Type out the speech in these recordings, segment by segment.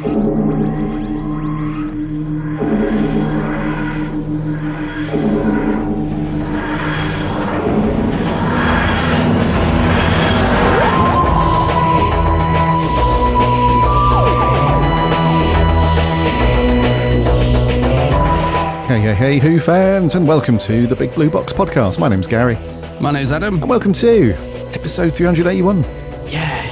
Hey, Who fans, and welcome to the Big Blue Box podcast. My name's Gary. My name's Adam. And welcome to episode 381. Yeah.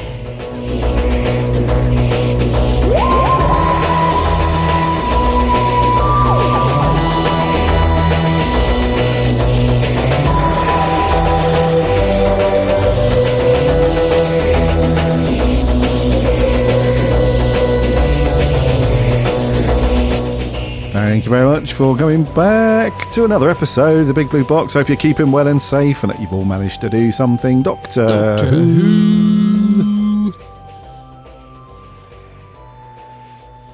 Thank you very much for going back to another episode of the Big Blue Box. Hope you're keeping well and safe and that you've all managed to do something Doctor Who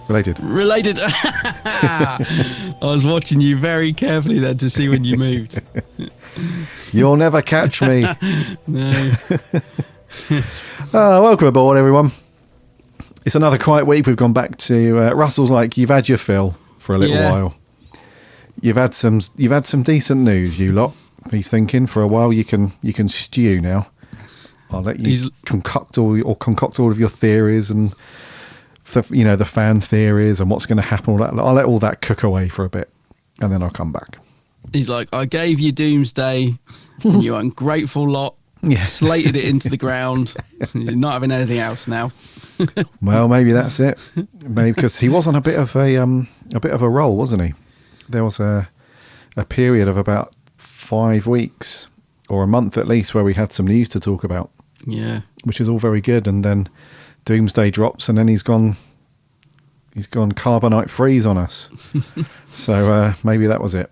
related. I was watching you very carefully then to see when you moved. You'll never catch me. No. Welcome aboard, everyone. It's another quiet week. We've gone back to Russell's like, you've had your fill for a little while. You've had some decent news, you lot. He's thinking for a while you can stew now. I'll let you concoct all of your theories and the fan theories and what's going to happen. I'll let all that cook away for a bit, and then I'll come back. He's like, I gave you Doomsday, and you ungrateful lot. Yeah. Slated it into the ground. You're not having anything else now. Well, maybe that's it. Maybe because he was on a bit of a roll, wasn't he? There was a period of about 5 weeks or a month at least where we had some news to talk about. Yeah, which is all very good. And then Doomsday drops, and then he's gone carbonite freeze on us. So maybe that was it.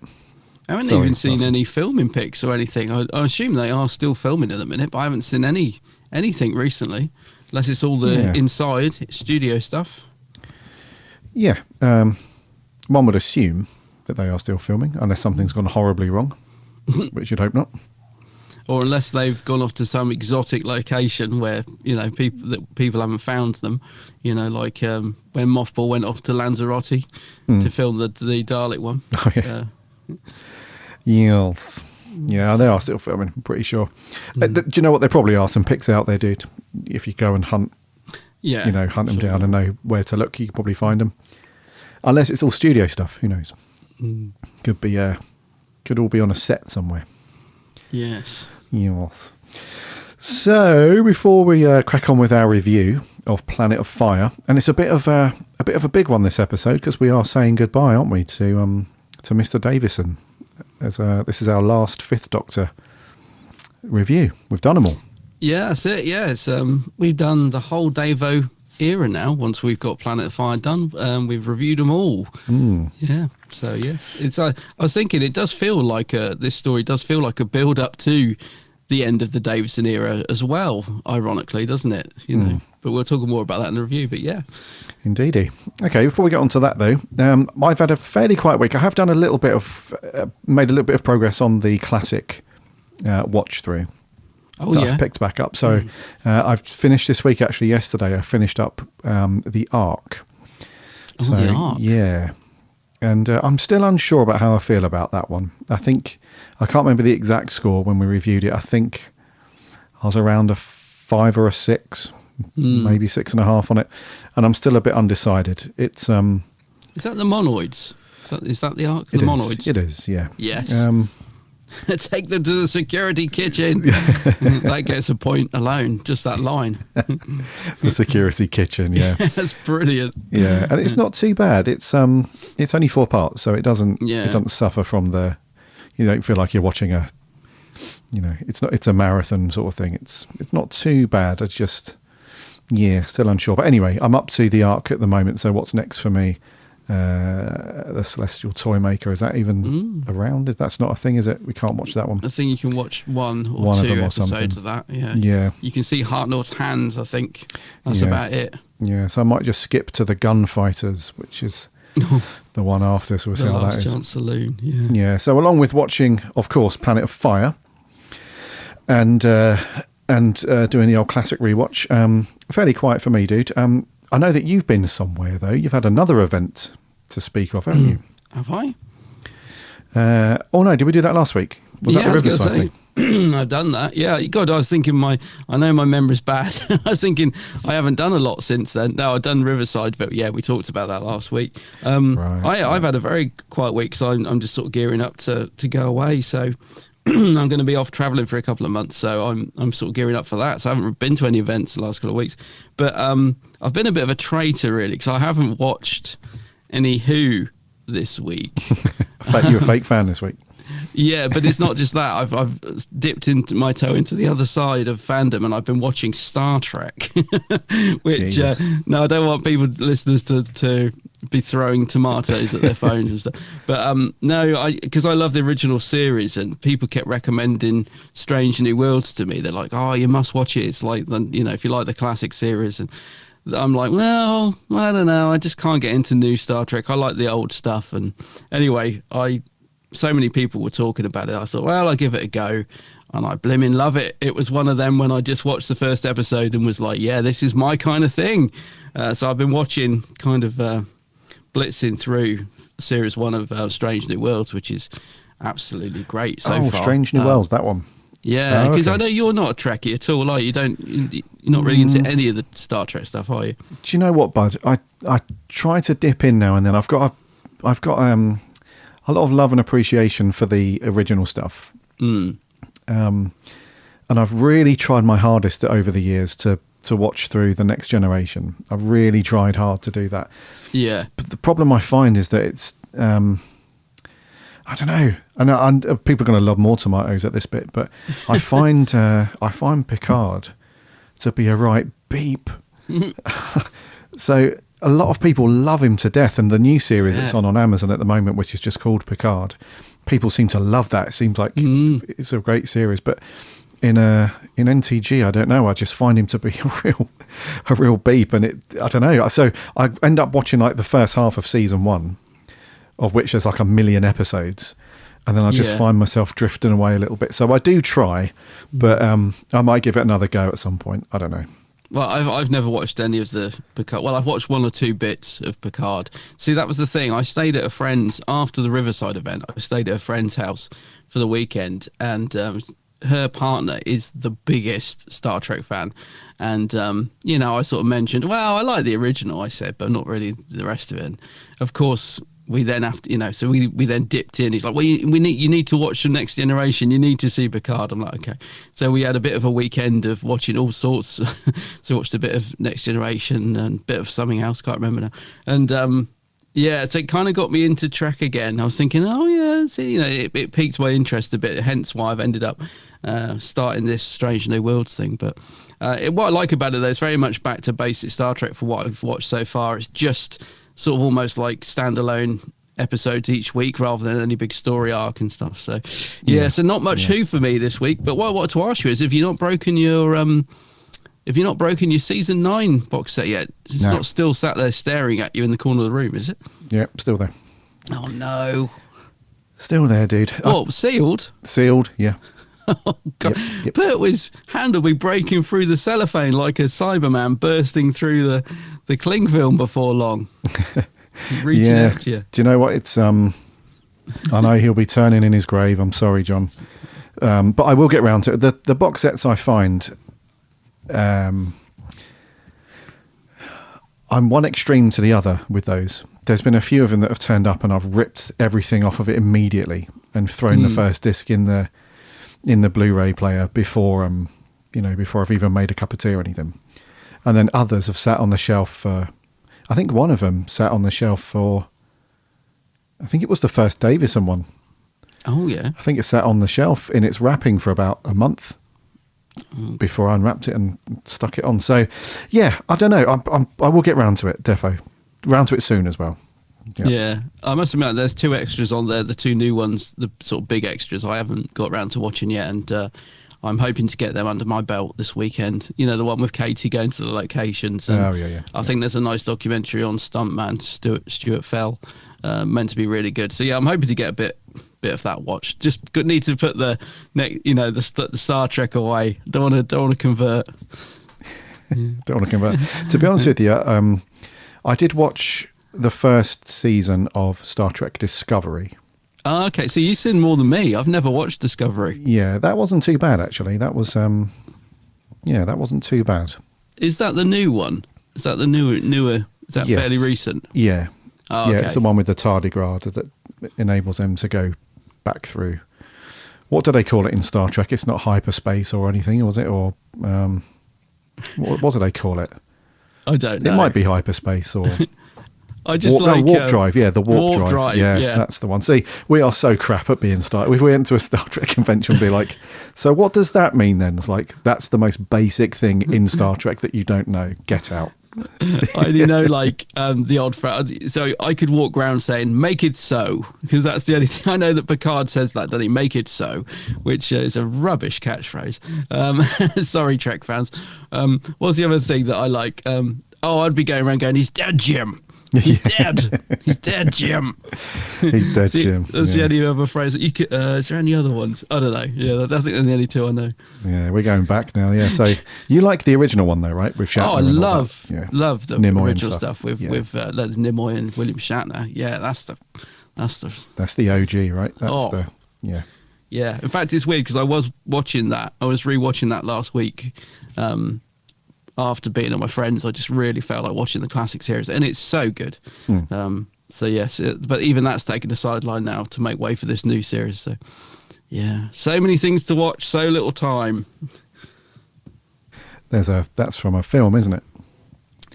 I haven't even seen any filming pics or anything. I assume they are still filming at the minute, but I haven't seen anything recently. Unless it's all the inside studio stuff. Yeah. One would assume that they are still filming, unless something's gone horribly wrong, which you'd hope not. Or unless they've gone off to some exotic location where, people haven't found them. Like when Mothball went off to Lanzarote to film the Dalek one. Oh, yeah. Yes. Yeah, they are still filming, I'm pretty sure. Do you know what? There probably are some pics out there, dude. If you go and hunt, hunt them down and know where to look, you can probably find them. Unless it's all studio stuff, who knows? Could all be on a set somewhere. Yes. Yes. So before we crack on with our review of Planet of Fire, and it's a bit of a big one this episode because we are saying goodbye, aren't we, to Mr Davison. This is our last Fifth Doctor review. We've done them all. Yeah, that's it. Yeah, it's we've done the whole Davo era now. Once we've got Planet of Fire done, we've reviewed them all. Yeah. So yes, it's. I was thinking it does feel like this story does feel like a build up to the end of the Davison era as well. Ironically, doesn't it? But we'll talk more about that in the review. But yeah. Indeedy. Okay, before we get on to that though, I've had a fairly quiet week. I have done made a little bit of progress on the classic watch through. Oh, yeah. I've picked back up. So I've finished this week, actually yesterday, I finished up the Ark. So, the Ark? Yeah. And I'm still unsure about how I feel about that one. I can't remember the exact score when we reviewed it. I think I was around a 5 or a 6. Maybe 6.5 on it, and I'm still a bit undecided. It's is that the monoids? Is that the Ark? The monoids? It is, yeah. Yes. Take them to the security kitchen. That gets a point alone, just that line. The security kitchen, yeah. That's brilliant. Yeah, and it's not too bad. It's only 4 parts, so it doesn't suffer from you don't feel like you're watching it's a marathon sort of thing. It's not too bad. It's just still unsure. But anyway, I'm up to the Ark at the moment, so what's next for me? The Celestial Toymaker, is that even around? That's not a thing, is it? We can't watch that one. I think you can watch one or two episodes of that. Yeah. You can see Hartnaught's hands, I think. That's about it. Yeah, so I might just skip to the Gunfighters, which is the one after, so we'll see how that is. The Last Chance Saloon, Yeah, so along with watching, of course, Planet of Fire and doing the old classic rewatch, fairly quiet for me, dude. I know that you've been somewhere, though. You've had another event to speak of, haven't you? Have I? Oh, no, did we do that last week? Was that the Riverside thing? I've done that. Yeah, God, I was thinking I know my memory's bad. I was thinking I haven't done a lot since then. No, I've done Riverside, but yeah, we talked about that last week. I've had a very quiet week, so I'm just sort of gearing up to go away. So I'm going to be off travelling for a couple of months, so I'm sort of gearing up for that. So I haven't been to any events the last couple of weeks. But I've been a bit of a traitor, really, because I haven't watched any Who this week. You're a fake fan this week. Yeah, but it's not just that. I've dipped into my toe into the other side of fandom, and I've been watching Star Trek, which no, I don't want listeners to be throwing tomatoes at their phones and stuff. But no, because I love the original series, and people kept recommending Strange New Worlds to me. They're like, "Oh, you must watch it. It's like if you like the classic series." And I'm like, well, I don't know. I just can't get into new Star Trek. I like the old stuff. And anyway, so many people were talking about it. I thought, well, I'll give it a go. And I blimmin' love it. It was one of them when I just watched the first episode and was like, yeah, this is my kind of thing. So I've been watching, kind of blitzing through series 1 of Strange New Worlds, which is absolutely great so far. Strange New Worlds, that one. Yeah, because I know you're not a Trekkie at all, are you? You're not really into any of the Star Trek stuff, are you? Do you know what, Bud? I try to dip in now and then. I've got a lot of love and appreciation for the original stuff. And I've really tried my hardest over the years to watch through the Next Generation. I've really tried hard to do that. Yeah. But the problem I find is that it's, I don't know. And people are going to love more tomatoes at this bit, but I find Picard to be a right beep. So a lot of people love him to death, and the new series that's on Amazon at the moment, which is just called Picard, people seem to love that. It seems like it's a great series, but in NTG, I don't know. I just find him to be a real beep, and I don't know. So I end up watching like the first half of season 1, of which there's like 1 million episodes, and then I just find myself drifting away a little bit. So I do try, but I might give it another go at some point. I don't know. Well, I've never watched any of the Picard. Well, I've watched 1 or 2 bits of Picard. See, that was the thing. I stayed at a friend's after the Riverside event. I stayed at a friend's house for the weekend, and her partner is the biggest Star Trek fan. And, I sort of mentioned, well, I like the original, I said, but not really the rest of it. And of course, we then have to, so we then dipped in. He's like, well, you need to watch the Next Generation. You need to see Picard. I'm like, okay. So we had a bit of a weekend of watching all sorts. So we watched a bit of Next Generation and a bit of something else. Can't remember now. And so it kind of got me into Trek again. I was thinking, oh yeah, see, it piqued my interest a bit. Hence why I've ended up starting this Strange New Worlds thing. But what I like about it, though, it's very much back to basic Star Trek for what I've watched so far. It's just sort of almost like standalone episodes each week rather than any big story arc and stuff. So so not much Who for me this week. But what I wanted to ask you is, have you not broken your season 9 box set yet? It's not still sat there staring at you in the corner of the room, is it? Yeah, still there. Oh no. Still there, dude. What, sealed? Sealed, yeah. Oh, God. Yep. Bert was handily breaking through the cellophane like a Cyberman bursting through the cling film before long. Reaching out to you. Do you know what? It's I know he'll be turning in his grave. I'm sorry, John. But I will get round to it. The box sets I find, I'm one extreme to the other with those. There's been a few of them that have turned up and I've ripped everything off of it immediately and thrown the first disc in the Blu-ray player before I've even made a cup of tea or anything. And then others have sat on the shelf for, I think one of them sat on the shelf for, I think it was the first Davison one. Oh yeah. I think it sat on the shelf in its wrapping for about a month before I unwrapped it and stuck it on. So yeah, I don't know. I will get round to it, defo. Round to it soon as well. Yeah, I must admit there's 2 extras on there, the 2 new ones, the sort of big extras I haven't got around to watching yet, and I'm hoping to get them under my belt this weekend. The one with Katie going to the locations. And I think there's a nice documentary on stuntman Stuart Fell, meant to be really good. So yeah, I'm hoping to get a bit of that watched. Just need to put the Star Trek away. Don't want to convert. Don't want to convert. To be honest with you, I did watch the first season of Star Trek Discovery. Oh, okay, so you've seen more than me. I've never watched Discovery. Yeah, that wasn't too bad, actually. That was, that wasn't too bad. Is that the new one? Is that the newer? Is that fairly recent? Yeah. Oh, okay. Yeah, it's the one with the tardigrade that enables them to go back through. What do they call it in Star Trek? It's not hyperspace or anything, was it? Or what do they call it? I don't know. It might be hyperspace or... I just warp drive. Yeah, the warp drive. Yeah, that's the one. See, we are so crap at being Star. If we went to a Star Trek convention, we'd be like, so what does that mean then? It's like, that's the most basic thing in Star Trek that you don't know. Get out. I only know the odd phrase. So I could walk around saying, make it so, because that's the only thing I know that Picard says that, doesn't he? Make it so, which is a rubbish catchphrase. Sorry, Trek fans. What's the other thing that I like? I'd be going around going, he's dead, Jim. He's dead. He's dead, Jim. He's dead, Jim. That's the only other phrase. You could, is there any other ones? I don't know. Yeah, I think they're the only two I know. Yeah, we're going back now. Yeah, so you like the original one though, right? With Shatner. Oh, I love the Nimoy original stuff with Nimoy and William Shatner. Yeah, that's the OG, right? That's yeah. In fact, it's weird because I was watching that. I was rewatching that last week. After being at my friends, I just really felt like watching the classic series, and it's so good. So yes, but even that's taken a sideline now to make way for this new series. So yeah, so many things to watch, so little time. That's from a film, isn't it?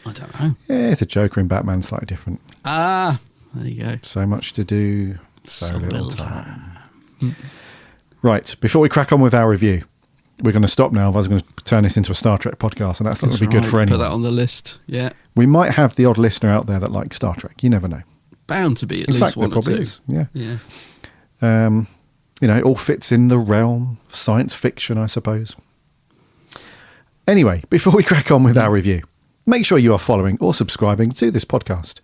I don't know. Yeah, it's a Joker in Batman, slightly different. Ah, there you go. So much to do, so little time. Right, before we crack on with our review, we're going to stop now, otherwise we're going to turn this into a Star Trek podcast, and that's not going to be good for anyone. Put that on the list, yeah. We might have the odd listener out there that likes Star Trek. You never know. Bound to be at least one or two. In fact, there probably is, yeah. It all fits in the realm of science fiction, I suppose. Anyway, before we crack on with our review, make sure you are following or subscribing to this podcast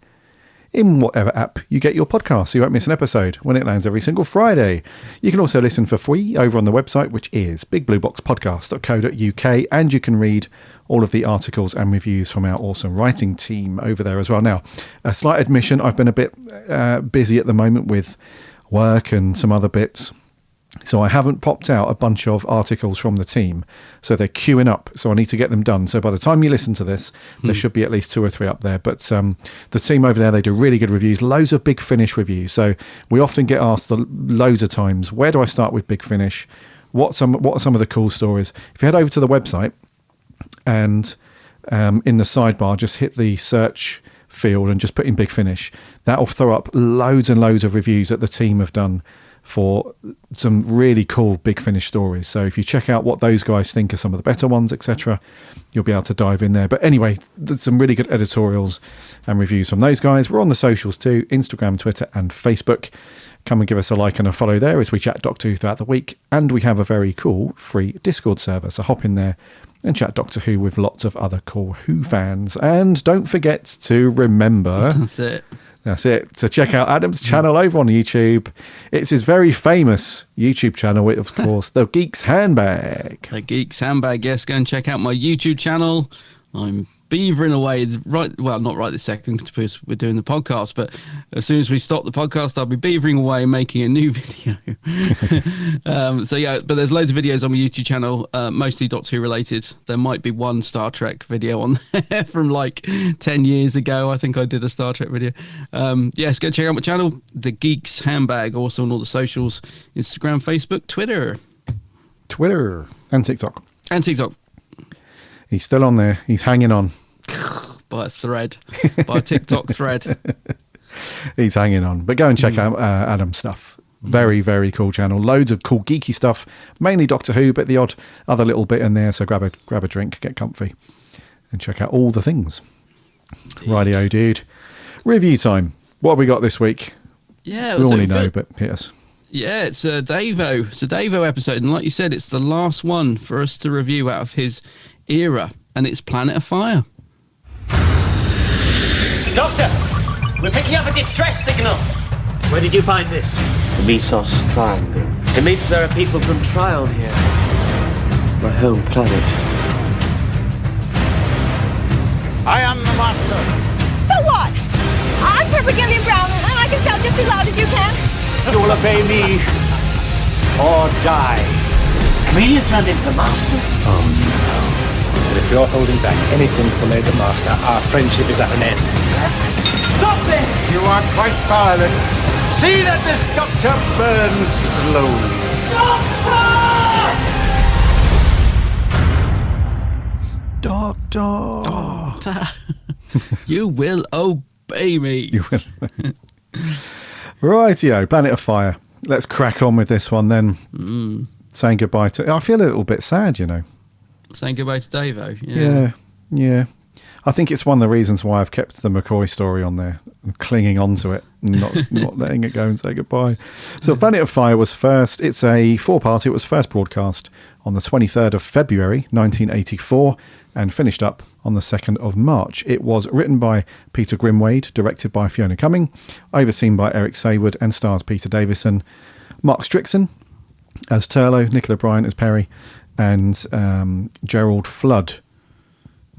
in whatever app you get your podcast, so you won't miss an episode when it lands every single Friday. You can also listen for free over on the website, which is bigblueboxpodcast.co.uk, and you can read all of the articles and reviews from our awesome writing team over there as well. Now, a slight admission, I've been a bit busy at the moment with work and some other bits, so I haven't popped out a bunch of articles from the team, so they're queuing up, so I need to get them done. So by the time you listen to this, there should be at least 2 or 3 up there. But the team over there, they do really good reviews, loads of Big Finish reviews. So we often get asked loads of times, where do I start with Big Finish? What are some of the cool stories? If you head over to the website and in the sidebar, just hit the search field and just put in Big Finish, that'll throw up loads and loads of reviews that the team have done for some really cool Big Finish stories. So if you check out what those guys think are some of the better ones, etc., you'll be able to dive in there. But anyway, there's some really good editorials and reviews from those guys. We're on the socials too, Instagram, Twitter and Facebook. Come and give us a like and a follow there as we chat Doctor Who throughout the week. And we have a very cool free Discord server, so hop in there and chat Doctor Who with lots of other cool Who fans. And don't forget to remember... That's it. So check out Adam's channel over on YouTube. It's his very famous YouTube channel, of course, The Geek's Handbag. The Geek's Handbag, yes. Go and check out my YouTube channel. I'm beavering away not right this second because we're doing the podcast, but as soon as we stop the podcast, I'll be beavering away making a new video. But there's loads of videos on my YouTube channel, mostly Doctor Who related. There might be one Star Trek video on there from 10 years ago. I think I did a Star Trek video. Yes, go check out my channel, The Geek's Handbag, also on all the socials, Instagram, Facebook, Twitter and TikTok. He's still on there. He's hanging on. By a TikTok thread. He's hanging on. But go and check out Adam's stuff. Very, very cool channel. Loads of cool geeky stuff. Mainly Doctor Who, but the odd other little bit in there. So grab a drink, get comfy, and check out all the things. Rightio, dude. Review time. What have we got this week? Yeah, we already know, but hit us. Yeah, it's a Davo. It's a Davo episode, and like you said, it's the last one for us to review out of his era, and it's Planet of Fire. Doctor, we're picking up a distress signal. Where did you find this? The Mesos Triangle. It means there are people from Trial here. My home planet. I am the master. So what? I'm perfect Gillian Brown, and I can shout just as loud as you can. You will obey me or die. Chameleon turned into the master? Oh no. But if you're holding back anything from the master, our friendship is at an end. Stop this! You are quite powerless. See that this doctor burns slowly. Doctor! You will obey me. You will. Rightio, Planet of Fire. Let's crack on with this one then. Saying goodbye to... I feel a little bit sad, you know. Saying goodbye to Davo. Yeah. I think it's one of the reasons why I've kept the McCoy story on there, clinging onto it, and not letting it go and say goodbye. So Planet of Fire was first, it's a 4-part, it was first broadcast on the 23rd of February 1984 and finished up on the 2nd of March. It was written by Peter Grimwade, directed by Fiona Cumming, overseen by Eric Saywood, and stars Peter Davison, Mark Strickson as Turlough, Nicola Bryant as Perry, and Gerald Flood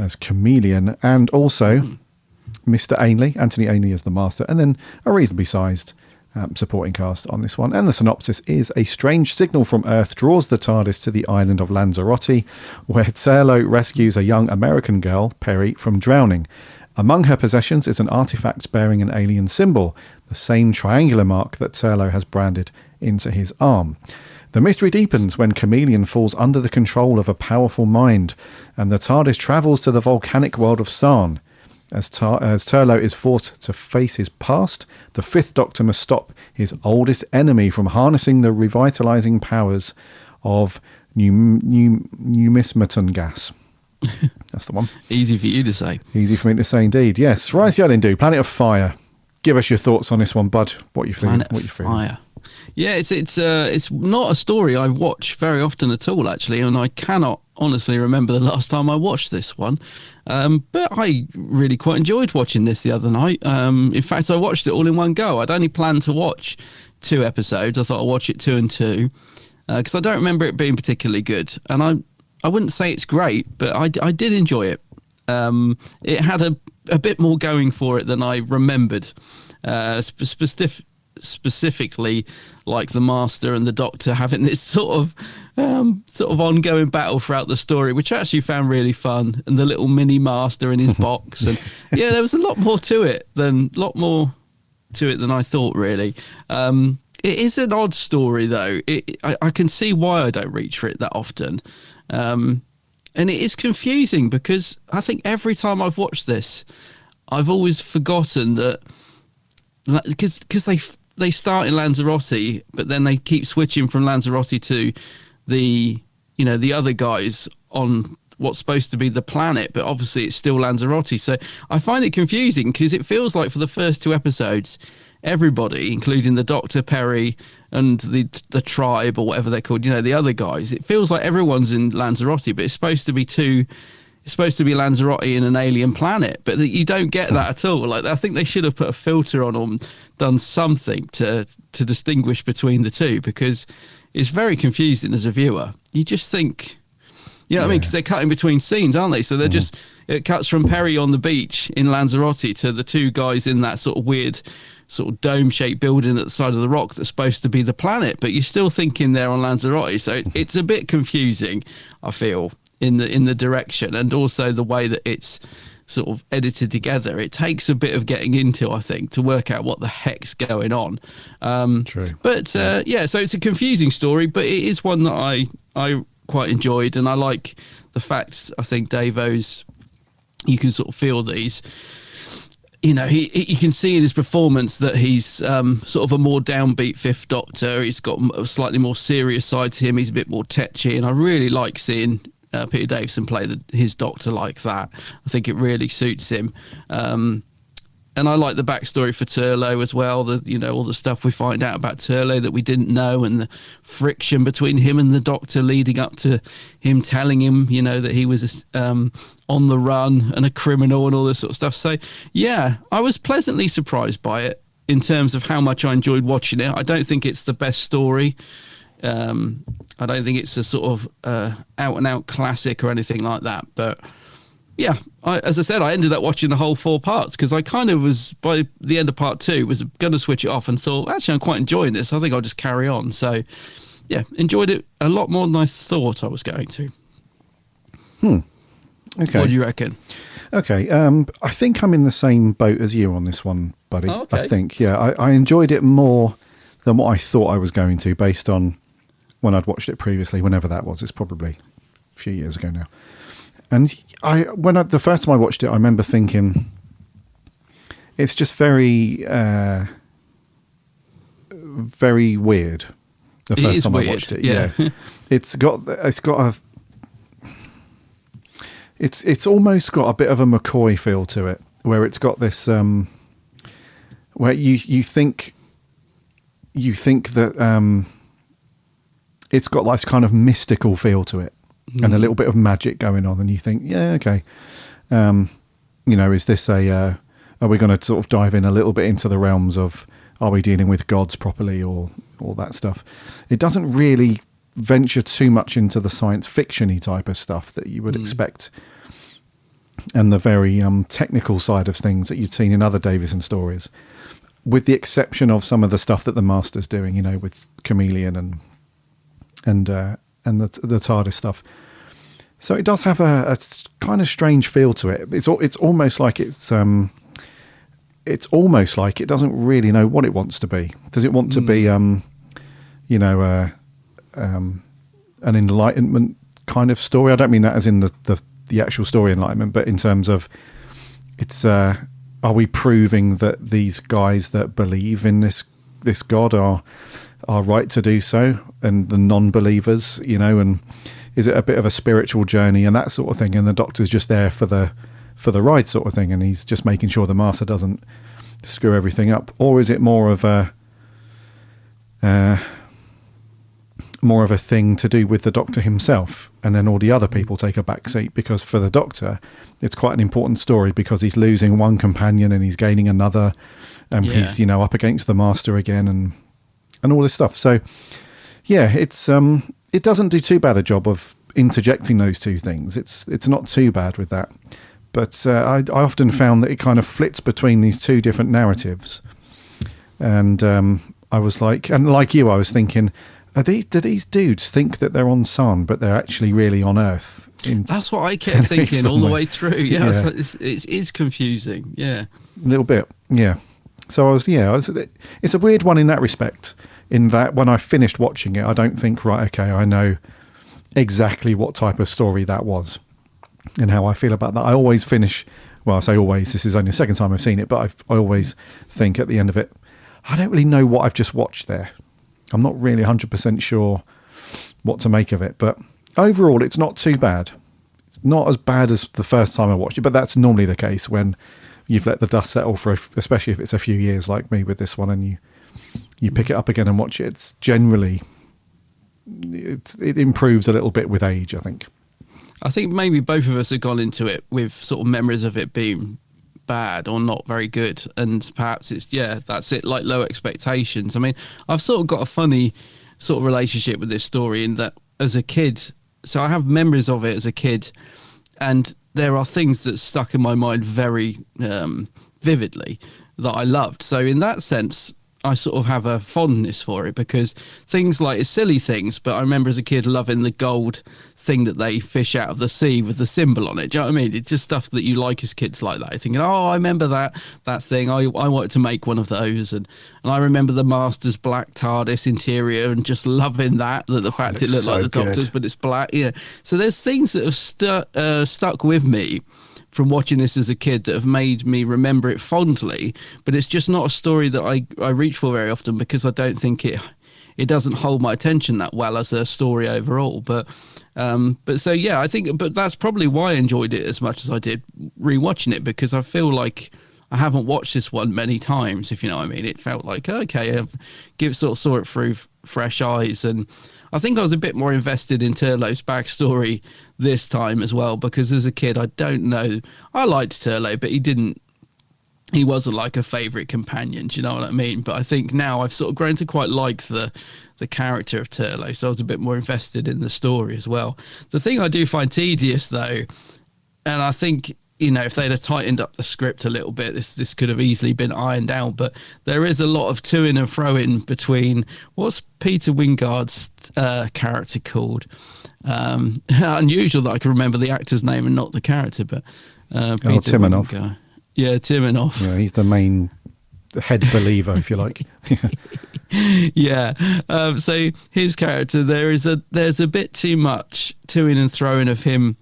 as Chameleon, and also Mr. Ainley, Anthony Ainley as the Master, and then a reasonably sized supporting cast on this one. And the synopsis is: a strange signal from Earth draws the TARDIS to the island of Lanzarote, where Turlough rescues a young American girl, Perry, from drowning. Among her possessions is an artifact bearing an alien symbol, the same triangular mark that Turlough has branded into his arm. The mystery deepens when Chameleon falls under the control of a powerful mind, and the TARDIS travels to the volcanic world of Sarn. As Turlough is forced to face his past, the Fifth Doctor must stop his oldest enemy from harnessing the revitalising powers of numismaton gas. That's the one. Easy for you to say. Easy for me to say indeed, yes. Right, Yalindu, Planet of Fire. Give us your thoughts on this one, bud. What you feeling? Planet of Fire. Yeah, it's not a story I watch very often at all, actually, and I cannot honestly remember the last time I watched this one. But I really quite enjoyed watching this the other night. In fact, I watched it all in one go. I'd only planned to watch 2 episodes. I thought I'd watch it 2 and 2 because I don't remember it being particularly good. And I wouldn't say it's great, but I did enjoy it. It had a bit more going for it than I remembered. Specifically, like the Master and the Doctor having this sort of ongoing battle throughout the story, which I actually found really fun, and the little mini Master in his box, and yeah, there was a lot more to it than I thought. Really, it is an odd story though. I can see why I don't reach for it that often, and it is confusing because I think every time I've watched this, I've always forgotten that because they start in Lanzarote, but then they keep switching from Lanzarote to the other guys on what's supposed to be the planet, but obviously it's still Lanzarote. So I find it confusing because it feels like for the first 2 episodes, everybody, including the Doctor, Perry, and the tribe or whatever they're called, the other guys, it feels like everyone's in Lanzarote, but it's supposed to be Lanzarote in an alien planet, but you don't get that at all. Like, I think they should have put a filter on or done something to distinguish between the two, because it's very confusing as a viewer. You just think, what I mean? Because they're cutting between scenes, aren't they? So they're it cuts from Perry on the beach in Lanzarote to the 2 guys in that sort of weird sort of dome-shaped building at the side of the rock that's supposed to be the planet, but you're still thinking they're on Lanzarote. So it's a bit confusing, I feel, in the direction, and also the way that it's sort of edited together. It takes a bit of getting into, I think, to work out what the heck's going on. True. But so it's a confusing story, but it is one that I quite enjoyed, and I like the fact, I think Davo's, you can sort of feel that he's, you can see in his performance that he's sort of a more downbeat Fifth Doctor. He's got a slightly more serious side to him. He's a bit more tetchy, and I really like seeing Peter Davison play his Doctor like that. I think it really suits him. And I like the backstory for Turlough as well. All the stuff we find out about Turlough that we didn't know, and the friction between him and the Doctor leading up to him telling him, that he was on the run and a criminal and all this sort of stuff. So, yeah, I was pleasantly surprised by it in terms of how much I enjoyed watching it. I don't think it's the best story. I don't think it's a sort of out-and-out classic or anything like that, but Yeah, as I said, I ended up watching the whole 4 parts because I kind of was, by the end of part 2, was going to switch it off and thought, actually, I'm quite enjoying this. I think I'll just carry on. So, yeah, enjoyed it a lot more than I thought I was going to. Okay. What do you reckon? Okay. I think I'm in the same boat as you on this one, buddy. Oh, okay. I think, yeah, I enjoyed it more than what I thought I was going to based on when I'd watched it previously, whenever that was. It's probably a few years ago now. And the first time I watched it, I remember thinking it's just very, very weird. The first time I watched it, yeah. It's almost got a bit of a McCoy feel to it, where it's got this, where you think that it's got this kind of mystical feel to it. And a little bit of magic going on, and you think, yeah, okay. Is this are we going to sort of dive in a little bit into the realms of, are we dealing with gods properly, or all that stuff? It doesn't really venture too much into the science fiction-y type of stuff that you would expect, and the very technical side of things that you'd seen in other Davison stories, with the exception of some of the stuff that the Master's doing, with Chameleon and the TARDIS stuff. So it does have a kind of strange feel to it. It's almost like it's almost like it doesn't really know what it wants to be. Does it want to be an enlightenment kind of story? I don't mean that as in the actual story enlightenment, but in terms of it's are we proving that these guys that believe in this God are right to do so, and the non-believers, and is it a bit of a spiritual journey and that sort of thing, and the Doctor's just there for the ride sort of thing, and he's just making sure the Master doesn't screw everything up? Or is it more of a thing to do with the Doctor himself, and then all the other people take a back seat? Because for the Doctor, it's quite an important story, because he's losing one companion and he's gaining another, and he's up against the Master again, and all this stuff. So yeah, it doesn't do too bad a job of interjecting those two things. It's not too bad with that. But I often found that it kind of flits between these two different narratives. And I was like, and like you, I was thinking, do these dudes think that they're on Sun, but they're actually really on Earth? That's what I kept thinking all the way through. Yeah, it is confusing. Yeah, a little bit. Yeah. So it's a weird one in that respect. In that, when I finished watching it, I don't think, right, okay, I know exactly what type of story that was and how I feel about that. I always finish, well, I say always, this is only the second time I've seen it, but I always think at the end of it, I don't really know what I've just watched there. I'm not really 100% sure what to make of it, but overall, it's not too bad. It's not as bad as the first time I watched it, but that's normally the case when you've let the dust settle for, especially if it's a few years like me with this one, and you pick it up again and watch it. It's generally, it improves a little bit with age, I think. I think maybe both of us have gone into it with sort of memories of it being bad or not very good, and perhaps that's it, like low expectations. I mean, I've sort of got a funny sort of relationship with this story in that as a kid, so I have memories of it as a kid, and there are things that stuck in my mind very vividly that I loved. So in that sense, I sort of have a fondness for it, because things like, it's silly things, but I remember as a kid loving the gold thing that they fish out of the sea with the symbol on it. Do you know what I mean? It's just stuff that you like as kids like that. You're thinking, oh, I remember that thing. I wanted to make one of those. And I remember the Master's black TARDIS interior and just loving the fact it looked like the Doctor's, but it's black. Yeah. So there's things that have stuck with me from watching this as a kid that have made me remember it fondly, but it's just not a story that I reach for very often, because I don't think it doesn't hold my attention that well as a story overall. But so yeah, I think, but that's probably why I enjoyed it as much as I did rewatching it, because I feel like I haven't watched this one many times, if you know what I mean. It felt like, okay, saw it through fresh eyes, and I think I was a bit more invested in Turlough's backstory this time as well, because as a kid, I don't know, I liked Turlough, but he wasn't like a favourite companion, do you know what I mean? But I think now I've sort of grown to quite like the character of Turlough, so I was a bit more invested in the story as well. The thing I do find tedious, though, And I think, if they'd have tightened up the script a little bit, this could have easily been ironed out. But there is a lot of to-in and fro-in between what's Peter Wingard's character called. Unusual that I can remember the actor's name and not the character, but Peter Timonov. Wingard. Yeah, Timonov. Yeah, he's the main head believer, if you like. Yeah. So his character, there's a bit too much to-in and throw-in of him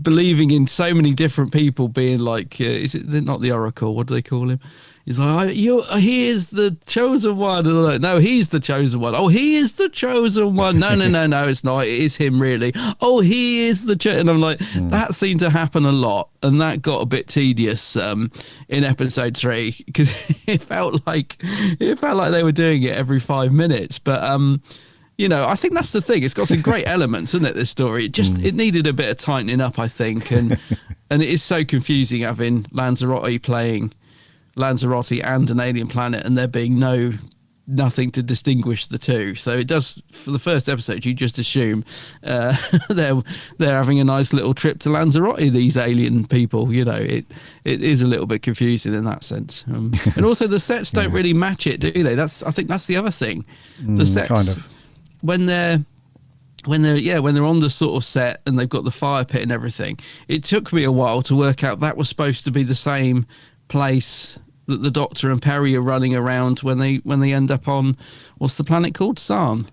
believing in so many different people, being like, is it not the Oracle? What do they call him? He's like, he is the chosen one. And I'm like, no, he's the chosen one. Oh, he is the chosen one. No, it's not. It is him, really. Oh, he is the chosen. And I'm like, that seemed to happen a lot. And that got a bit tedious in episode 3, because it felt like they were doing it every 5 minutes. But, I think that's the thing. It's got some great elements, isn't it, this story? It needed a bit of tightening up, I think. And it is so confusing having Lanzarote playing Lanzarote and an alien planet, and there being nothing to distinguish the two. So it does, for the first episode, you just assume they're having a nice little trip to Lanzarote, these alien people. It is a little bit confusing in that sense. And also the sets don't really match it, do they? I think that's the other thing. The sets, kind of. when they're on the sort of set and they've got the fire pit and everything, it took me a while to work out that was supposed to be the same place that the Doctor and Perry are running around when they end up on, what's the planet called? Sarn.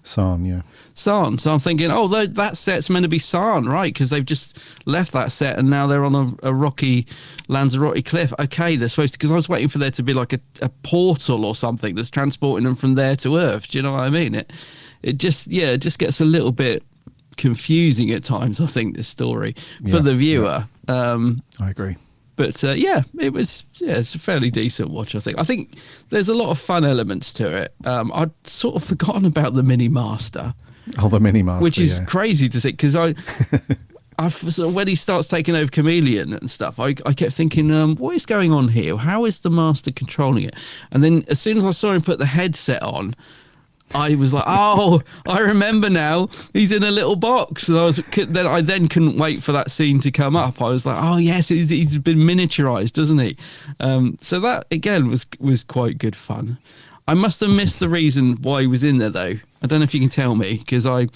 Yeah. Sarn. So I'm thinking, that set's meant to be Sarn, right? Because they've just left that set and now they're on a rocky Lanzarote cliff. Okay, they're supposed to, because I was waiting for there to be like a portal or something that's transporting them from there to Earth. Do you know what I mean? It just gets a little bit confusing at times, I think, this story for the viewer. I agree. But it's a fairly decent watch, I think. I think there's a lot of fun elements to it. I'd sort of forgotten about the Mini Master. Oh, the Mini Master, which is crazy to think, because when he starts taking over Chameleon and stuff, I kept thinking, what is going on here? How is the Master controlling it? And then as soon as I saw him put the headset on, I was like, oh, I remember now. He's in a little box. And I then couldn't wait for that scene to come up. I was like, oh yes, he's been miniaturized, doesn't he? So that again was quite good fun. I must have missed the reason why he was in there, though. I don't know if you can tell me, because I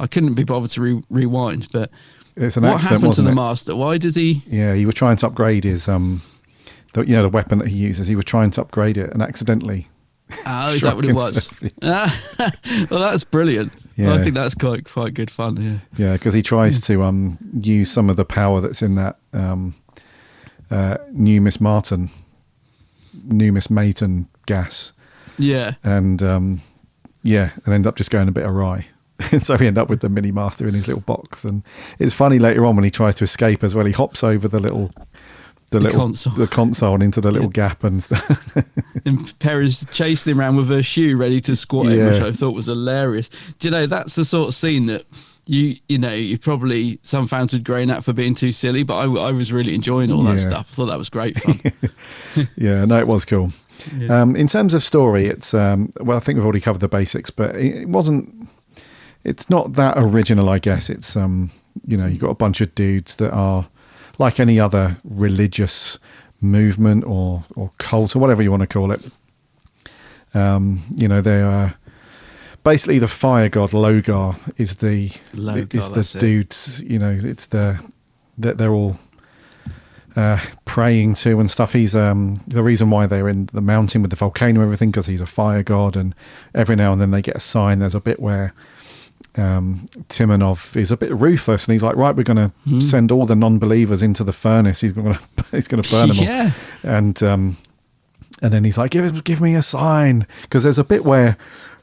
couldn't be bothered to rewind. But it's an what accident, happened to the wasn't it? Master? Why does he? Yeah, he was trying to upgrade his the weapon that he uses. He was trying to upgrade it and accidentally. Oh, is that what it was? Well, that's brilliant. Yeah. I think that's quite good fun. Yeah. Yeah, because he tries to use some of the power that's in that numismatin gas. Yeah. And and end up just going a bit awry. So we end up with the Mini Master in his little box, and it's funny later on when he tries to escape as well. He hops over the console and into the little gap and stuff. And Perry's chasing him around with her shoe ready to squat him, which I thought was hilarious. Do you know, that's the sort of scene that you probably, some fans would grain at for being too silly, but I was really enjoying all that stuff. I thought that was great fun. Yeah, no, it was cool. Yeah. In terms of story, it's I think we've already covered the basics, but it's not that original, I guess. It's you've got a bunch of dudes that are like any other religious movement or cult or whatever you want to call it. They are basically the fire god Logar is the dudes. It's that they're all praying to and stuff. He's the reason why they're in the mountain with the volcano and everything, because he's a fire god, and every now and then they get a sign. There's a bit where Timonov is a bit ruthless, and he's like, right, we're going to send all the non-believers into the furnace. He's going to burn them all. And then he's like, give me a sign, because there's a bit where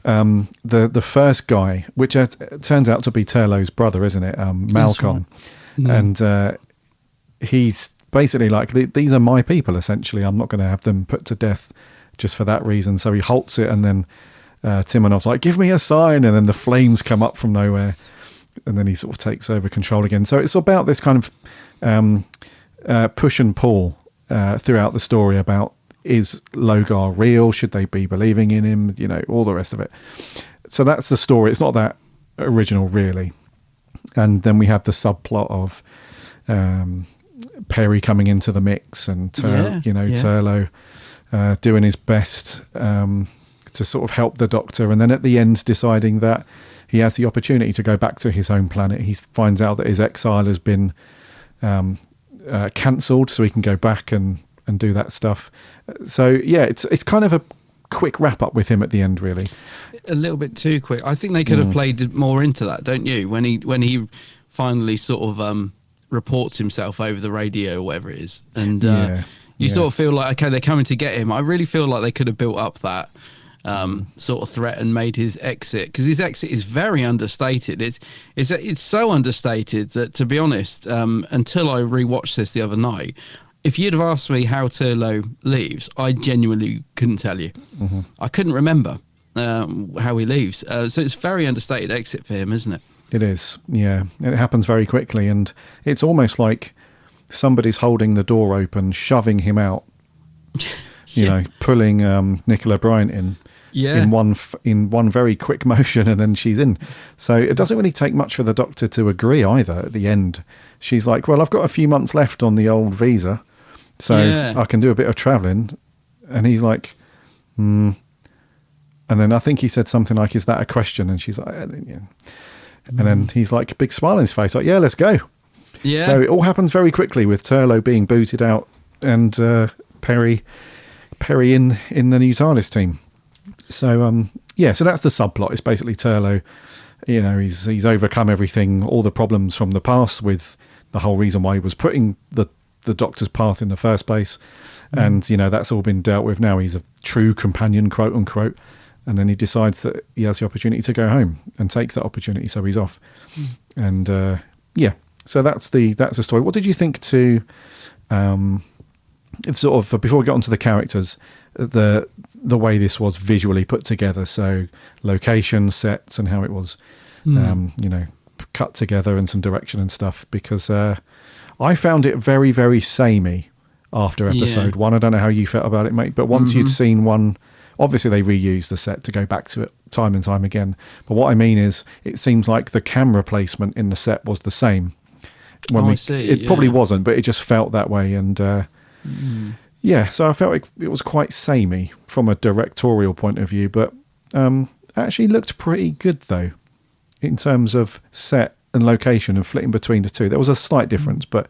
the first guy, which turns out to be Turlough's brother, isn't it, Malcolm, and he's basically like, these are my people, essentially. I'm not going to have them put to death just for that reason. So he halts it, and then Timonov's like, give me a sign, and then the flames come up from nowhere, and then he sort of takes over control again. So it's about this kind of push and pull throughout the story about, is Logar real? Should they be believing in him? All the rest of it. So that's the story. It's not that original, really. And then we have the subplot of Perry coming into the mix, and Turlough doing his best to sort of help the Doctor, and then at the end deciding that he has the opportunity to go back to his home planet. He finds out that his exile has been cancelled, so he can go back and do that stuff. So yeah, it's kind of a quick wrap up with him at the end, really. A little bit too quick. I think they could have played more into that, don't you? When he finally sort of reports himself over the radio or whatever it is, and you sort of feel like, okay, they're coming to get him. I really feel like they could have built up that sort of threat and made his exit, because his exit is very understated. It's so understated that, to be honest, until I rewatched this the other night, if you'd have asked me how Turlough leaves, I genuinely couldn't tell you. I couldn't remember how he leaves. So it's very understated exit for him, isn't it? It is, yeah. It happens very quickly, and it's almost like somebody's holding the door open, shoving him out, pulling Nicola Bryant in one very quick motion, and then she's in. So it doesn't really take much for the Doctor to agree either at the end. She's like, well, I've got a few months left on the old visa, so I can do a bit of travelling. And he's like, And then I think he said something like, is that a question? And she's like, yeah. And then he's like, a big smile on his face, like, yeah, let's go. Yeah. So it all happens very quickly, with Turlough being booted out and Perry in the new TARDIS team. So so that's the subplot. It's basically Turlough, he's overcome everything, all the problems from the past, with the whole reason why he was putting the Doctor's path in the first place. And that's all been dealt with now. He's a true companion, quote unquote. And then he decides that he has the opportunity to go home, and takes that opportunity, so he's off. And so that's the story. What did you think to sort of, before we get onto the characters, the way this was visually put together? So location, sets, and how it was cut together, and some direction and stuff, because I found it very, very samey after episode 1. I don't know how you felt about it, mate, but once you'd seen one, obviously they reused the set to go back to it time and time again. But what I mean is, it seems like the camera placement in the set was the same. It probably wasn't, but it just felt that way. And so I felt like it was quite samey from a directorial point of view, but actually looked pretty good though, in terms of set and location and flitting between the two. There was a slight difference, but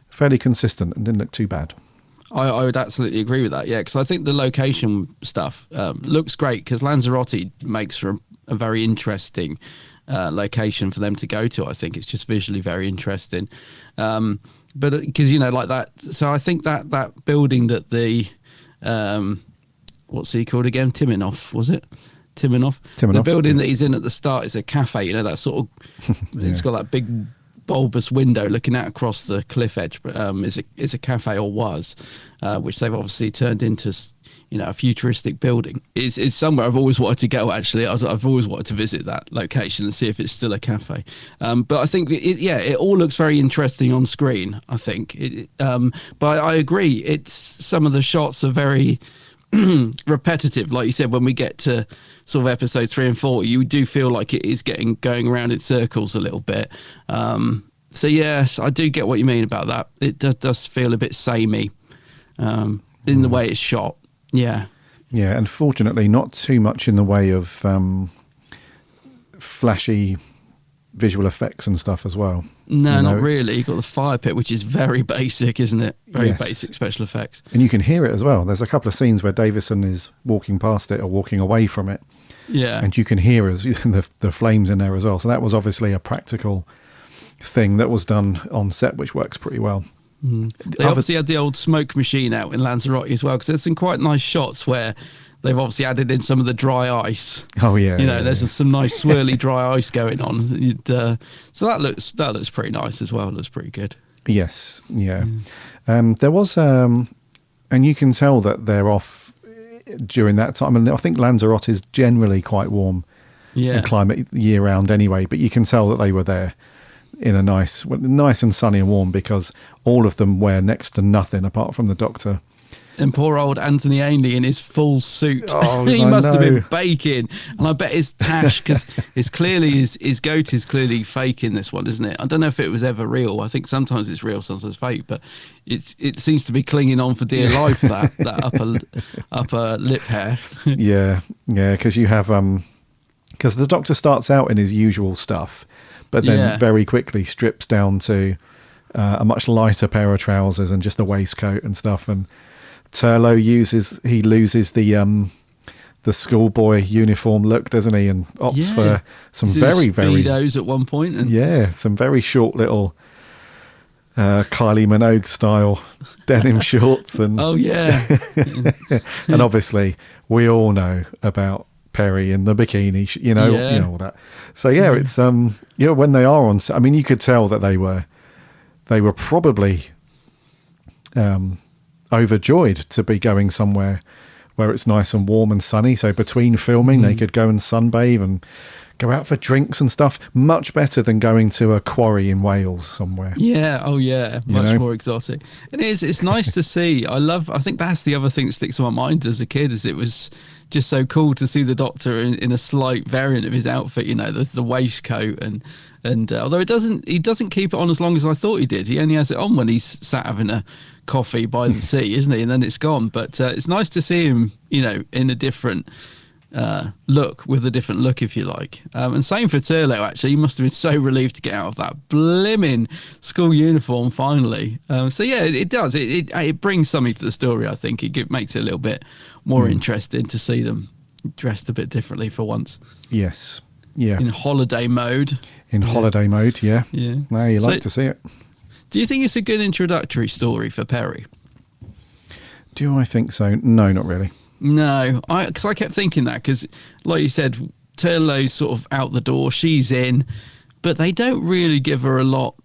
fairly consistent and didn't look too bad. I would absolutely agree with that, because I think the location stuff looks great, because Lanzarote makes for a very interesting location for them to go to. I think it's just visually very interesting. But because, like that, so I think that building that the, what's he called again? Timonov, was it? Timonov. The building that he's in at the start is a cafe, that sort of, it's got that big bulbous window looking out across the cliff edge, but is a cafe, or was, which they've obviously turned into a futuristic building. It's somewhere I've always wanted to go. Actually, I've always wanted to visit that location and see if it's still a cafe. But I think it all looks very interesting on screen, I think. But I agree, it's some of the shots are very repetitive, like you said. When we get to sort of episode 3 and 4, you do feel like it is going around in circles a little bit. So yes, I do get what you mean about that. It does feel a bit samey in the way it's shot. Yeah, and fortunately not too much in the way of flashy visual effects and stuff as well. No, not really. You've got the fire pit, which is very basic, isn't it? Very basic special effects. And you can hear it as well. There's a couple of scenes where Davison is walking past it or walking away from it. Yeah. And you can hear the flames in there as well. So that was obviously a practical thing that was done on set, which works pretty well. They obviously had the old smoke machine out in Lanzarote as well, because there's some quite nice shots where they've obviously added in some of the dry ice. Oh yeah, there's some nice swirly dry ice going on. So that looks pretty nice as well. It looks pretty good. Yes, yeah. There was, and you can tell that they're off during that time. And I think Lanzarote is generally quite warm in climate year round anyway. But you can tell that they were there in a nice and sunny and warm, because all of them wear next to nothing apart from the Doctor. And poor old Anthony Ainley in his full suit. Oh, He I must have been know. baking. And I bet his tash, because it's clearly his goat is clearly fake in this one, isn't it? I don't know if it was ever real. I think sometimes it's real, sometimes fake, but it seems to be clinging on for dear life, that upper lip hair. Yeah, because you have because the Doctor starts out in his usual stuff, but then very quickly strips down to a much lighter pair of trousers and just a waistcoat and stuff. And Turlough loses the schoolboy uniform look, doesn't he? And opts for some very Speedos at one point, and some very short little Kylie Minogue style denim shorts and and obviously we all know about Perry in the bikini, you know all that. So it's when they are on, I mean, you could tell that they were probably overjoyed to be going somewhere where it's nice and warm and sunny. So between filming, they could go and sunbathe and go out for drinks and stuff. Much better than going to a quarry in Wales somewhere. Yeah, much more exotic. And it's nice to see. I think that's the other thing that sticks to my mind as a kid, is it was just so cool to see the Doctor in a slight variant of his outfit. You know, the waistcoat and although he doesn't keep it on as long as I thought he did. He only has it on when he's sat having a coffee by the sea, isn't he? And then it's gone. But it's nice to see him, in a different look, with a different look, if you like. And same for Turlough, actually. He must have been so relieved to get out of that blimmin' school uniform finally. It does. It brings something to the story, I think. It makes it a little bit more interesting to see them dressed a bit differently for once. Yes. Yeah. In holiday mode. Holiday mode, yeah. Yeah. No, you like to see it. Do you think it's a good introductory story for Perry? Do I think so? No, not really. No, because I kept thinking that, because like you said, Turlough's sort of out the door, she's in, but they don't really give her a lot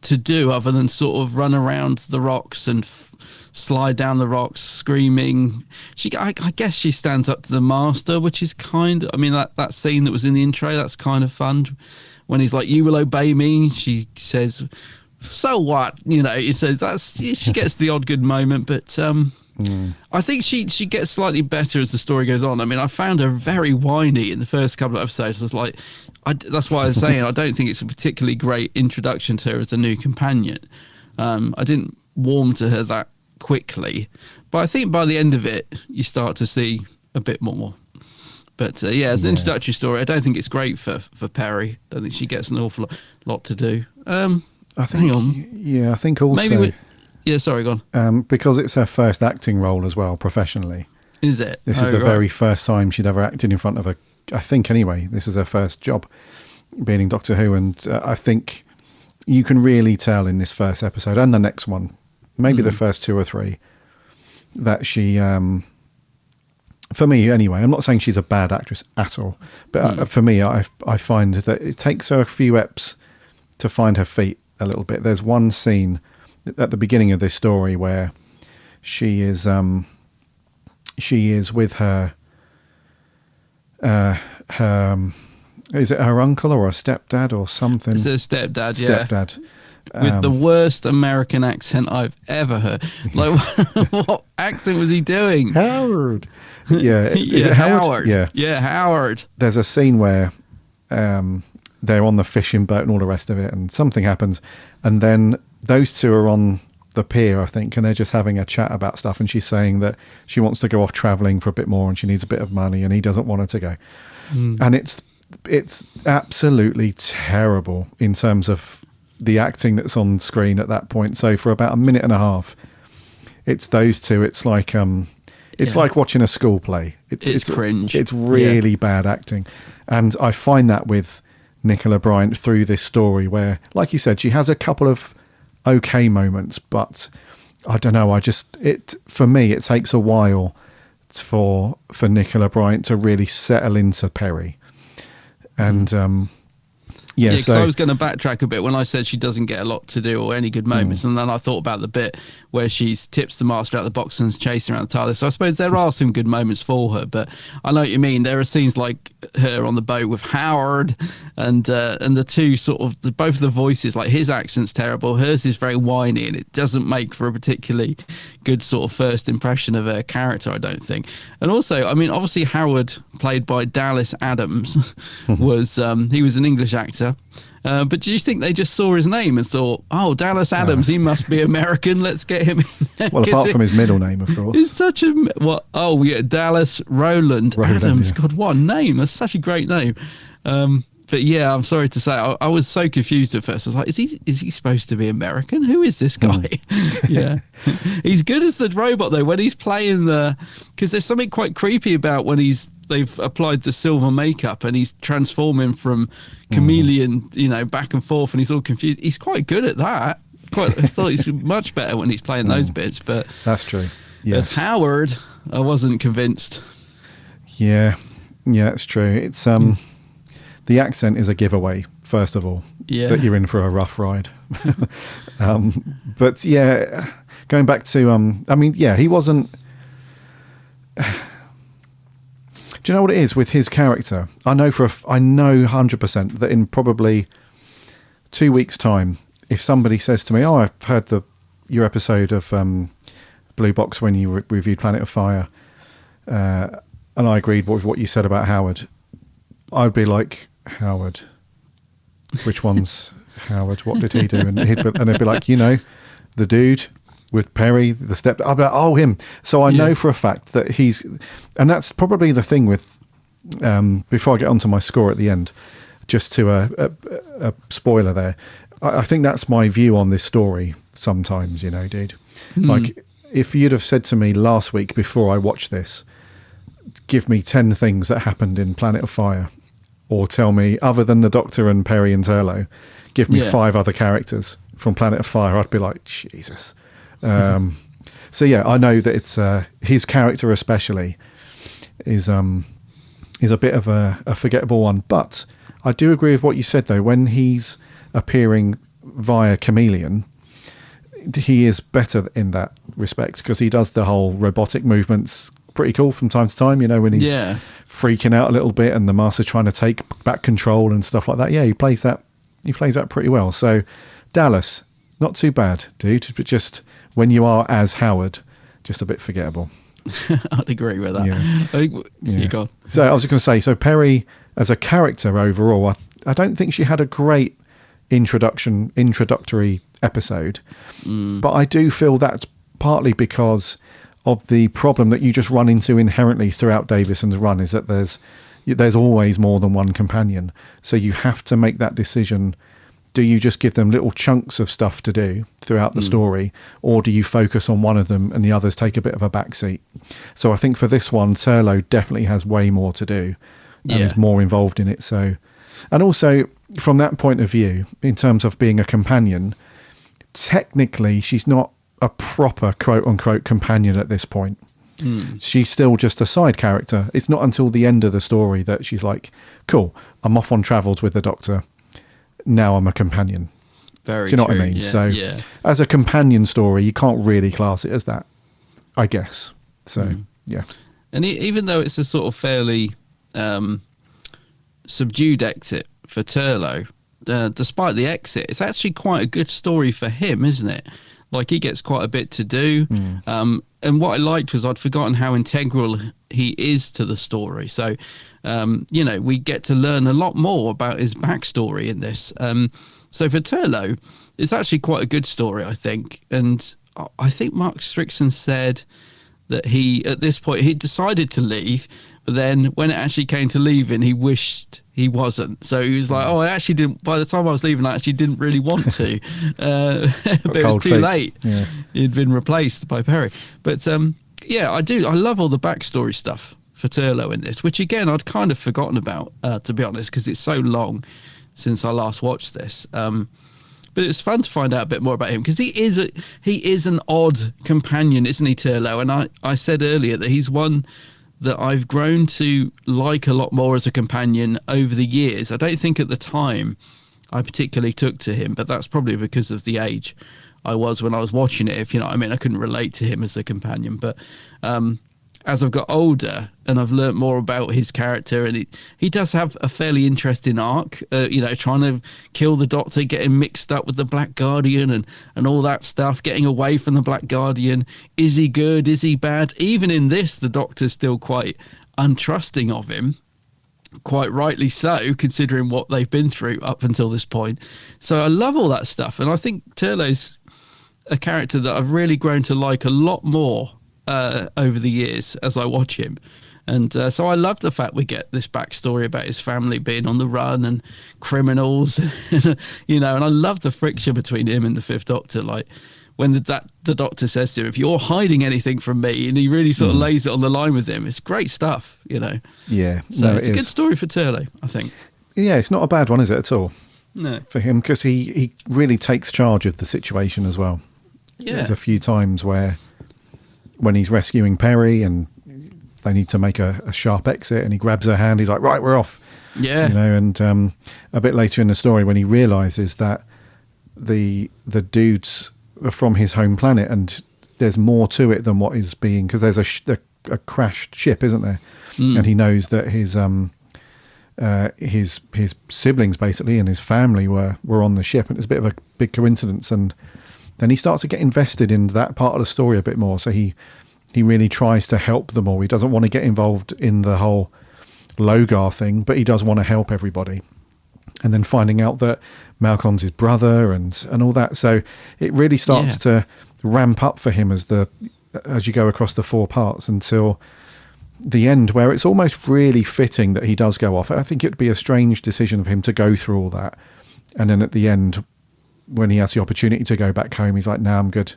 to do other than sort of run around the rocks and slide down the rocks screaming. I guess she stands up to the Master, which is that scene that was in the intro, that's kind of fun. When he's like, "You will obey me," she says, "So what?" He says she gets the odd good moment, but I think she gets slightly better as the story goes on. I mean, I found her very whiny in the first couple of episodes. It's like, that's why I was saying I don't think it's a particularly great introduction to her as a new companion. I didn't warm to her that quickly, but I think by the end of it, you start to see a bit more. But as an introductory story, I don't think it's great for Perry. I don't think she gets an awful lot to do. I think, hang on. Yeah, I think also... Maybe sorry, go on. Because it's her first acting role as well, professionally. Is it? This is the very first time she'd ever acted in front of I think anyway, this is her first job being in Doctor Who, and I think you can really tell in this first episode and the next one, maybe the first two or three, that she... for me, anyway, I'm not saying she's a bad actress at all, but for me, I find that it takes her a few eps to find her feet a little bit. There's one scene at the beginning of this story where she is with her is it her uncle or her stepdad or something? It's her stepdad, yeah. Stepdad. With the worst American accent I've ever heard. Like, what accent was he doing? Howard. Yeah. Is it Howard? Yeah. Yeah, Howard. There's a scene where they're on the fishing boat and all the rest of it, and something happens, and then those two are on the pier, I think, and they're just having a chat about stuff, and she's saying that she wants to go off travelling for a bit more and she needs a bit of money, and he doesn't want her to go. And it's absolutely terrible in terms of the acting that's on screen at that point. So for about a minute and a half, it's those two. It's like like watching a school play. It's cringe. It's really bad acting, and I find that with Nicola Bryant through this story, where, like you said, she has a couple of okay moments, but I don't know. For me, it takes a while for Nicola Bryant to really settle into Perry, and Yeah, because so I was going to backtrack a bit when I said she doesn't get a lot to do or any good moments, and then I thought about the bit where she tips the master out of the box and is chasing around the TARDIS. So I suppose there are some good moments for her, but I know what you mean. There are scenes like her on the boat with Howard, and the two sort of both of the voices, like his accent's terrible, hers is very whiny, and it doesn't make for a particularly good sort of first impression of her character, I don't think. And also, I mean, obviously Howard, played by Dallas Adams, was he was an English actor. But do you think they just saw his name and thought, oh, Dallas Adams, he must be American, let's get him in there? Well, apart from his middle name, of course. He's such a... What? Oh, yeah, Dallas Roland Adams. Yeah. God, what a name. That's such a great name. But yeah, I'm sorry to say, I was so confused at first. I was like, is he supposed to be American? Who is this guy? Yeah. He's good as the robot, though, when he's playing the... Because there's something quite creepy about when they've applied the silver makeup and he's transforming from chameleon, back and forth, and he's all confused. He's quite good at that. I thought he's much better when he's playing those bits. But that's true. Yes. As Howard, I wasn't convinced. Yeah, it's true. It's the accent is a giveaway, first of all, that you're in for a rough ride. But yeah, going back to he wasn't. Do you know what it is with his character? I know 100% that in probably 2 weeks' time, if somebody says to me, "Oh, I've heard your episode of Blue Box when you reviewed Planet of Fire, and I agreed with what you said about Howard," I'd be like, "Howard? Which one's Howard? What did he do?" And they'd be like, the dude with Perry, the step. I'll be like, "Oh, him." So I know for a fact that he's, and that's probably the thing with. Before I get onto my score at the end, just to a spoiler there, I think that's my view on this story. Sometimes, dude. Like if you'd have said to me last week before I watched this, give me 10 things that happened in Planet of Fire, or tell me other than the Doctor and Perry and Turlough, give me 5 other characters from Planet of Fire, I'd be like, Jesus. So yeah, I know that it's his character especially is a bit of a forgettable one, but I do agree with what you said though. When he's appearing via chameleon, he is better in that respect because he does the whole robotic movements pretty cool from time to time, when he's freaking out a little bit and the master's trying to take back control and stuff like that. Yeah, he plays that pretty well. So Dallas, not too bad, dude, but just when you are as Howard, just a bit forgettable. I'd agree with that. You go. So I was going to say, so Perry as a character overall, I don't think she had a great introductory episode, but I do feel that's partly because of the problem that you just run into inherently throughout Davison's run, is that there's always more than one companion, so you have to make that decision. Do you just give them little chunks of stuff to do throughout the story, or do you focus on one of them and the others take a bit of a backseat? So I think for this one, Turlough definitely has way more to do and is more involved in it. So, and also from that point of view, in terms of being a companion, technically she's not a proper quote unquote companion at this point. She's still just a side character. It's not until the end of the story that she's like, cool, I'm off on travels with the Doctor. Now I'm a companion. Very Do you know true. what I mean? Yeah, so as a companion story, you can't really class it as that, I guess. So, yeah. And even though it's a sort of fairly subdued exit for Turlough, despite the exit, it's actually quite a good story for him, isn't it? Like, he gets quite a bit to do. And what I liked was I'd forgotten how integral he is to the story. So, we get to learn a lot more about his backstory in this. So for Turlough, it's actually quite a good story, I think. And I think Mark Strickson said that at this point, he decided to leave, but then when it actually came to leaving, he wished he wasn't. So he was like, I actually didn't, by the time I was leaving, I actually didn't really want to. But it was too late. Yeah. He'd been replaced by Perry. But I do. I love all the backstory stuff for Turlough in this, which again, I'd kind of forgotten about, to be honest, because it's so long since I last watched this. But it's fun to find out a bit more about him, because he is an odd companion, isn't he, Turlough? And I said earlier that he's one that I've grown to like a lot more as a companion over the years. I don't think at the time I particularly took to him, but that's probably because of the age I was when I was watching it, if you know what I mean. I couldn't relate to him as a companion, but as I've got older and I've learnt more about his character, and he does have a fairly interesting arc, trying to kill the Doctor, getting mixed up with the Black Guardian and all that stuff, getting away from the Black Guardian. Is he good? Is he bad? Even in this, the Doctor's still quite untrusting of him. Quite rightly so, considering what they've been through up until this point. So I love all that stuff, and I think Turlough's a character that I've really grown to like a lot more over the years as I watch him. And so I love the fact we get this backstory about his family being on the run and criminals, and I love the friction between him and the Fifth Doctor. Like when the Doctor says to him, if you're hiding anything from me, and he really sort of lays it on the line with him. It's great stuff, Yeah. So it's a good story for Turlough, I think. Yeah, it's not a bad one, is it, at all? No. For him, because he really takes charge of the situation as well. Yeah. There's a few times when he's rescuing Perry and they need to make a sharp exit, and he grabs her hand. He's like, right, we're off. Yeah. And a bit later in the story, when he realises that the dudes are from his home planet and there's more to it than what is being, because there's a crashed ship, isn't there? And he knows that his siblings basically and his family were on the ship, and it's a bit of a big coincidence. And then he starts to get invested in that part of the story a bit more. So he really tries to help them all. He doesn't want to get involved in the whole Logar thing, but he does want to help everybody. And then finding out that Malcolm's his brother and all that. So it really starts to ramp up for him as you go across the 4 parts until the end, where it's almost really fitting that he does go off. I think it would be a strange decision of him to go through all that. And then at the end, when he has the opportunity to go back home, he's like, "No, I'm good."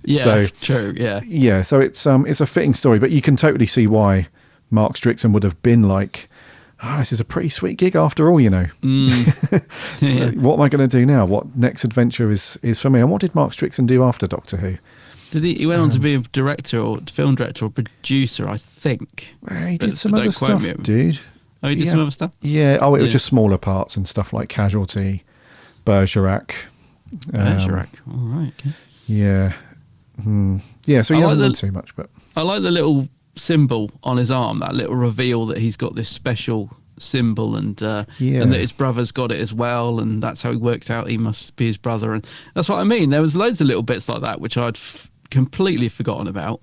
Yeah, so, true. Yeah, yeah. So it's a fitting story, but you can totally see why Mark Strickson would have been like, "This is a pretty sweet gig after all, So what am I going to do now? What next adventure is for me?" And what did Mark Strickson do after Doctor Who? Did he went on to be a director or film director or producer, I think. He did some other stuff, dude. Oh, he did some other stuff? Yeah. Oh, it was just smaller parts and stuff like Casualty, Bergerac. Bergerac. All right. Okay. Yeah. Yeah, so he hasn't done too much, but I like the little symbol on his arm, that little reveal that he's got this special symbol, and that his brother's got it as well, and that's how he works out he must be his brother. And that's what I mean. There was loads of little bits like that which I'd completely forgotten about,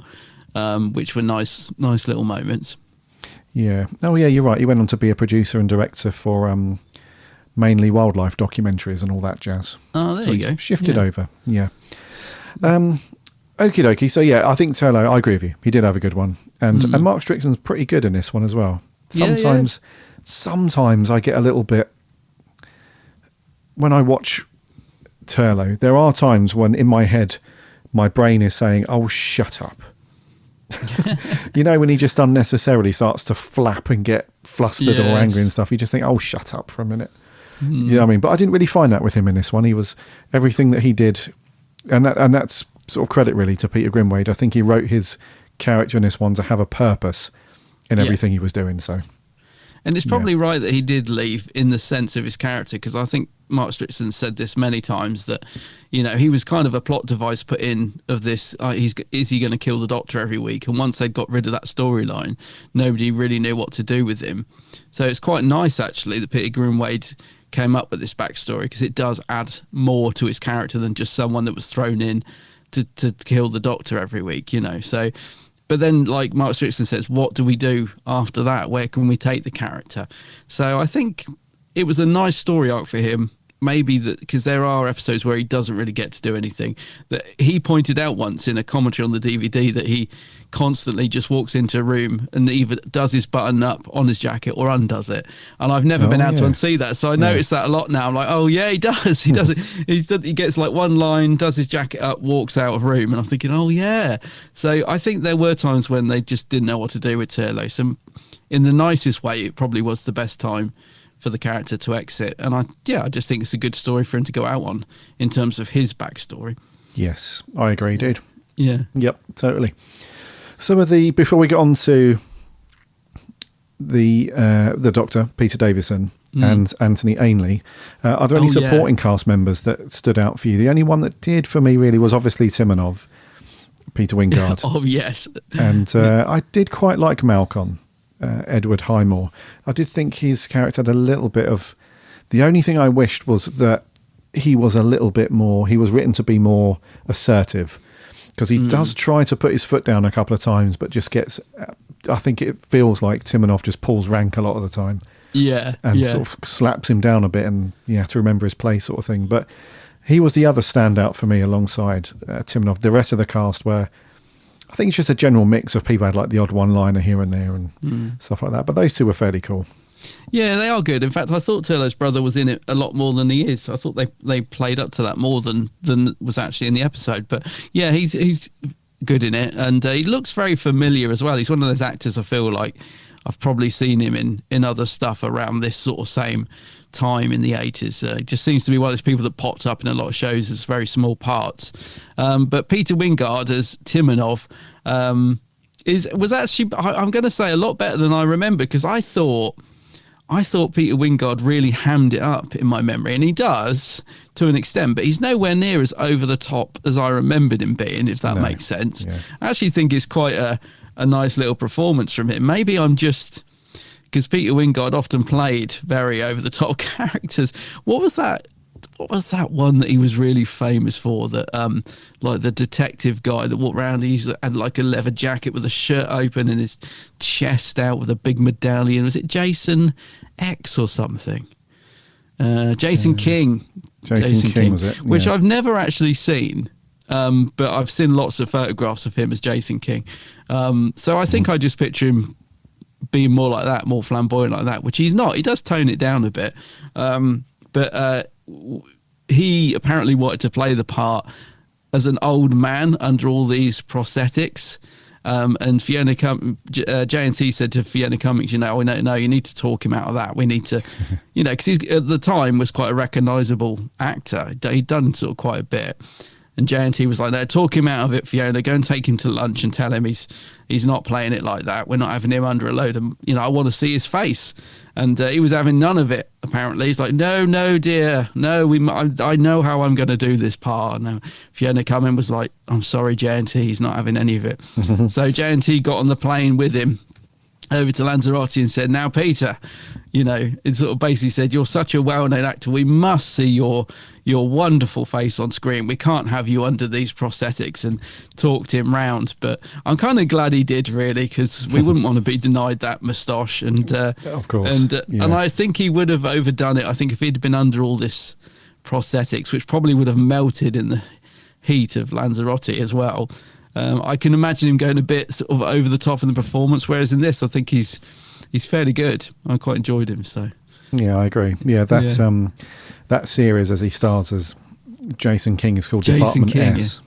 which were nice little moments. Yeah. Oh, yeah, you're right. He went on to be a producer and director for mainly wildlife documentaries and all that jazz. Oh, there you go. Shifted over. Yeah. Okie dokie. So, yeah, I think Turlough, I agree with you. He did have a good one. And Mark Strickson's pretty good in this one as well. Sometimes I get a little bit... When I watch Turlough, there are times when in my head, my brain is saying, "Oh, shut up." When he just unnecessarily starts to flap and get flustered or angry and stuff, you just think, "Oh, shut up for a minute." You know what I mean? But I didn't really find that with him in this one. He was everything that he did, and that's sort of credit really to Peter Grimwade. I think he wrote his character in this one to have a purpose in everything he was doing. So, and it's probably right that he did leave in the sense of his character, because I think Mark Strickson said this many times that he was kind of a plot device put in of this. Is he going to kill the Doctor every week? And once they'd got rid of that storyline, nobody really knew what to do with him. So it's quite nice actually that Peter Grimwade came up with this backstory, because it does add more to his character than just someone that was thrown in to kill the Doctor every week, So, but then, like Mark Strickson says, what do we do after that? Where can we take the character? So I think it was a nice story arc for him. Maybe that because there are episodes where he doesn't really get to do anything. That he pointed out once in a commentary on the DVD that he constantly just walks into a room and either does his button up on his jacket or undoes it. And I've never been able to unsee that. So I notice that a lot now. I'm like, oh yeah, he does. He does it. He gets like one line, does his jacket up, walks out of room. And I'm thinking, oh yeah. So I think there were times when they just didn't know what to do with Turlough. So in the nicest way, it probably was the best time for the character to exit. And I just think it's a good story for him to go out on in terms of his backstory. Yes, I agree, dude. Yeah. Yep, totally. Before we get on to the Doctor, Peter Davison, and Anthony Ainley. Are there any supporting cast members that stood out for you? The only one that did for me really was obviously Timonov, Peter Wingard. Oh, yes. And I did quite like Malcolm, Edward Highmore. I did think his character had a little bit of... The only thing I wished was that he was a little bit more... He was written to be more assertive, because he does try to put his foot down a couple of times, but just gets... I think it feels like Timonov just pulls rank a lot of the time. Yeah. And sort of slaps him down a bit, and you have to remember his place sort of thing. But he was the other standout for me alongside Timonov. The rest of the cast were... I think it's just a general mix of people had like the odd one-liner here and there and stuff like that. But those two were fairly cool. Yeah, they are good. In fact, I thought Turlo's brother was in it a lot more than he is. I thought they played up to that more than was actually in the episode. But yeah, he's good in it, and he looks very familiar as well. He's one of those actors I feel like I've probably seen him in other stuff around this sort of same time in the 80s. He just seems to be one of those people that popped up in a lot of shows as very small parts. But Peter Wingard as Timonov was actually, I'm going to say, a lot better than I remember, because I thought Peter Wingard really hammed it up in my memory, and he does to an extent, but he's nowhere near as over the top as I remembered him being, if that makes sense. Yeah. I actually think it's quite a nice little performance from him. Maybe I'm just... Because Peter Wingard often played very over the top characters. What was that one that he was really famous for? That like the detective guy that walked around, he had like a leather jacket with a shirt open and his chest out with a big medallion. Was it Jason X or something? Jason King. Jason King was it? Yeah. Which I've never actually seen. But I've seen lots of photographs of him as Jason King. So I think I just picture him being more like that, more flamboyant like that, which he's not. He does tone it down a bit. But he apparently wanted to play the part as an old man under all these prosthetics. And Fiona J&T said to Fiona Cummings, no, you need to talk him out of that. We need to, because he at the time was quite a recognisable actor. He'd done sort of quite a bit. And J&T was like, no, talk him out of it, Fiona. Go and take him to lunch and tell him he's not playing it like that. We're not having him under a load of, I want to see his face. And he was having none of it, apparently. He's like, no, dear. No, I know how I'm going to do this part. No. Fiona Cummings was like, I'm sorry, J&T, he's not having any of it. So J&T got on the plane with him over to Lanzarote and said, now, Peter, it sort of basically said, you're such a well-known actor. We must see your wonderful face on screen. We can't have you under these prosthetics, and talked him round. But I'm kind of glad he did, really, because we wouldn't want to be denied that moustache. And of course. And I think he would have overdone it. I think if he'd been under all this prosthetics, which probably would have melted in the heat of Lanzarote as well, I can imagine him going a bit sort of over the top in the performance, whereas in this I think he's fairly good. I quite enjoyed him. So yeah, I agree. Yeah, that series, as he stars as Jason King, is called Jason Department King, S.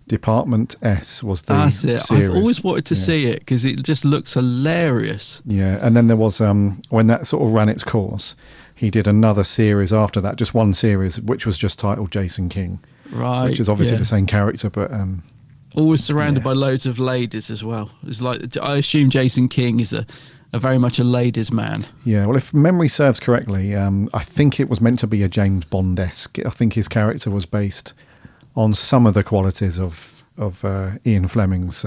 Department S was the That's it. series. I've always wanted to see it because it just looks hilarious. Yeah, and then there was when that sort of ran its course, he did another series after that, just one series, which was just titled Jason King. Right. Which is obviously the same character, but always surrounded by loads of ladies as well. It's like, I assume Jason King is a very much a ladies' man. Yeah, well, if memory serves correctly, I think it was meant to be a James Bond-esque. I think his character was based on some of the qualities of Ian Fleming's.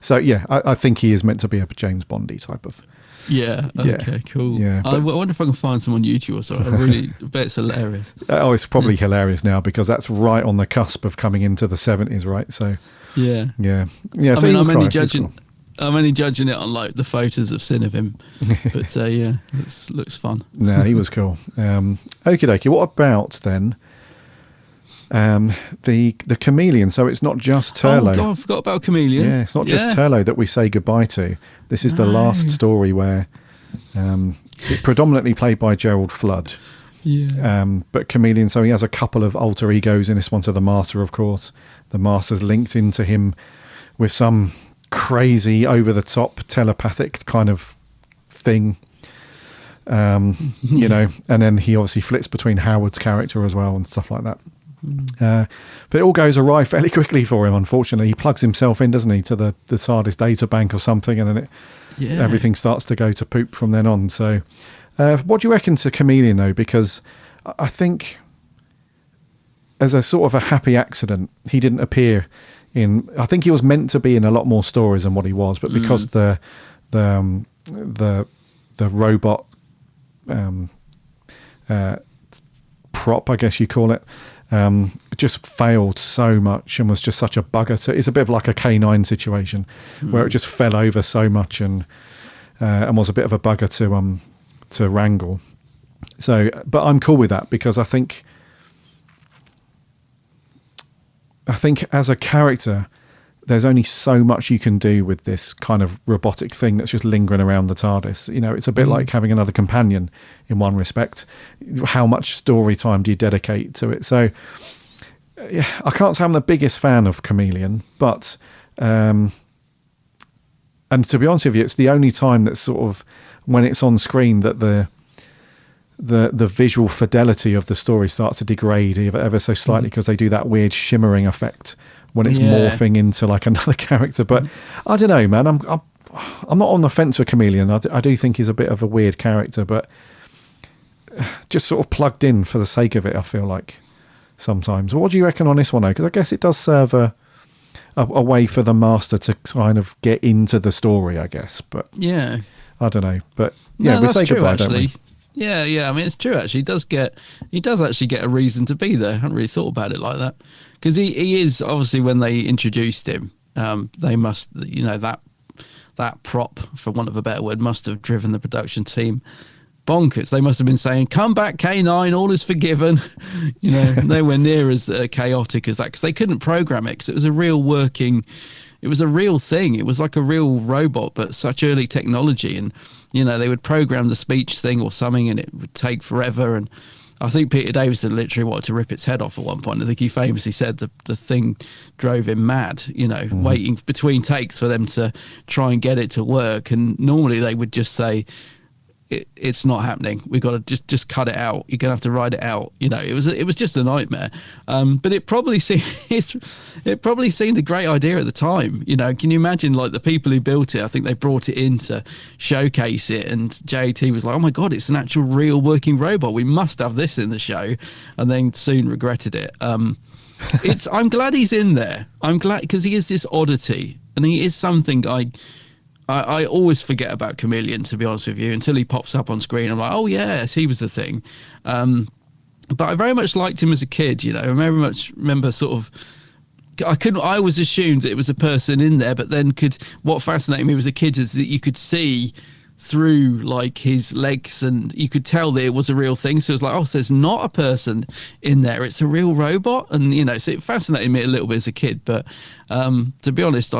So yeah, I think he is meant to be a James Bondy type of. Yeah. Okay. Cool. Yeah, I wonder if I can find some on YouTube or something. I really bet it's hilarious. Oh, it's probably hilarious now because that's right on the cusp of coming into the 70s, right? So yeah. So I'm only judging. I'm only judging it on like the photos I've seen of him, but yeah, it looks fun. No, he was cool. Okie dokie. What about then? The chameleon. So it's not just Turlough. Oh God, I forgot about chameleon. Yeah, it's not just Turlough that we say goodbye to. This is the last story where it predominantly played by Gerald Flood. Yeah. But chameleon. So he has a couple of alter egos in this one. To the Master, of course. The Master's linked into him with some crazy, over the top, telepathic kind of thing. You know, and then he obviously flips between Howard's character as well and stuff like that. But it all goes awry fairly quickly for him, unfortunately. He plugs himself in, doesn't he, to the TARDIS data bank or something, and then everything starts to go to poop from then on. So What do you reckon to Chameleon, though? Because I think as a sort of a happy accident, he didn't appear in... I think he was meant to be in a lot more stories than what he was, but because the robot prop, I guess you call it, just failed so much and was just such a bugger. So it's a bit of like a K9 situation where it just fell over so much and was a bit of a bugger to wrangle. So, but I'm cool with that because I think as a character, there's only so much you can do with this kind of robotic thing that's just lingering around the TARDIS. You know, it's a bit like having another companion in one respect. How much story time do you dedicate to it? So, yeah, I can't say I'm the biggest fan of Chameleon, but and to be honest with you, it's the only time that sort of when it's on screen that the visual fidelity of the story starts to degrade ever so slightly because they do that weird shimmering effect when it's morphing into like another character. But I don't know, man. I'm not on the fence with Chameleon. I do think he's a bit of a weird character, but just sort of plugged in for the sake of it, I feel like sometimes. What do you reckon on this one, though? Because I guess it does serve a way for the Master to kind of get into the story, I guess. But yeah, I don't know. But yeah, we say goodbye, don't we? Yeah. I mean, it's true. Actually, he does actually get a reason to be there. I hadn't really thought about it like that because he is obviously when they introduced him, they must, that prop, for want of a better word, must have driven the production team bonkers. They must have been saying, "Come back, K9, all is forgiven." Nowhere near as chaotic as that because they couldn't program it because it was a real working. It was a real thing. It was like a real robot, but such early technology. And, they would program the speech thing or something and it would take forever. And I think Peter Davison literally wanted to rip its head off at one point. I think he famously said the thing drove him mad, waiting between takes for them to try and get it to work. And normally they would just say, it's not happening. We've got to just cut it out. You're gonna have to write it out. It was just a nightmare. But it probably seemed a great idea at the time. Can you imagine like the people who built it? I think they brought it in to showcase it, and JT was like, "Oh my god, it's an actual real working robot. We must have this in the show," and then soon regretted it. I'm glad he's in there. I'm glad because he is this oddity, and he is something I always forget about Chameleon, to be honest with you, until he pops up on screen. I'm like, oh yes, he was the thing. But I very much liked him as a kid. I very much remember sort of. I always assumed that it was a person in there, but then what fascinated me as a kid is that you could see through like his legs and you could tell that it was a real thing. So it was like, oh, so there's not a person in there, it's a real robot. And so it fascinated me a little bit as a kid. But to be honest,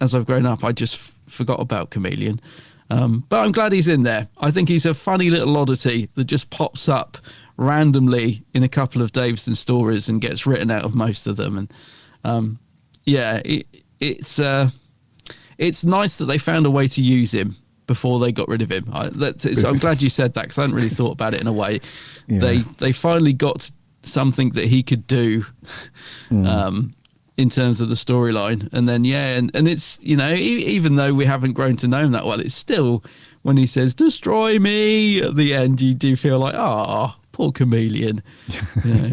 as I've grown up, I just forgot about Chameleon. But I'm glad he's in there. I think he's a funny little oddity that just pops up randomly in a couple of Davison stories and gets written out of most of them. And it's nice that they found a way to use him before they got rid of him. I'm glad you said that because I hadn't really thought about it in a way. Yeah. They finally got something that he could do in terms of the storyline. And then, and it's, even though we haven't grown to know him that well, it's still, when he says, "Destroy me," at the end, you do feel like, oh, poor Chameleon.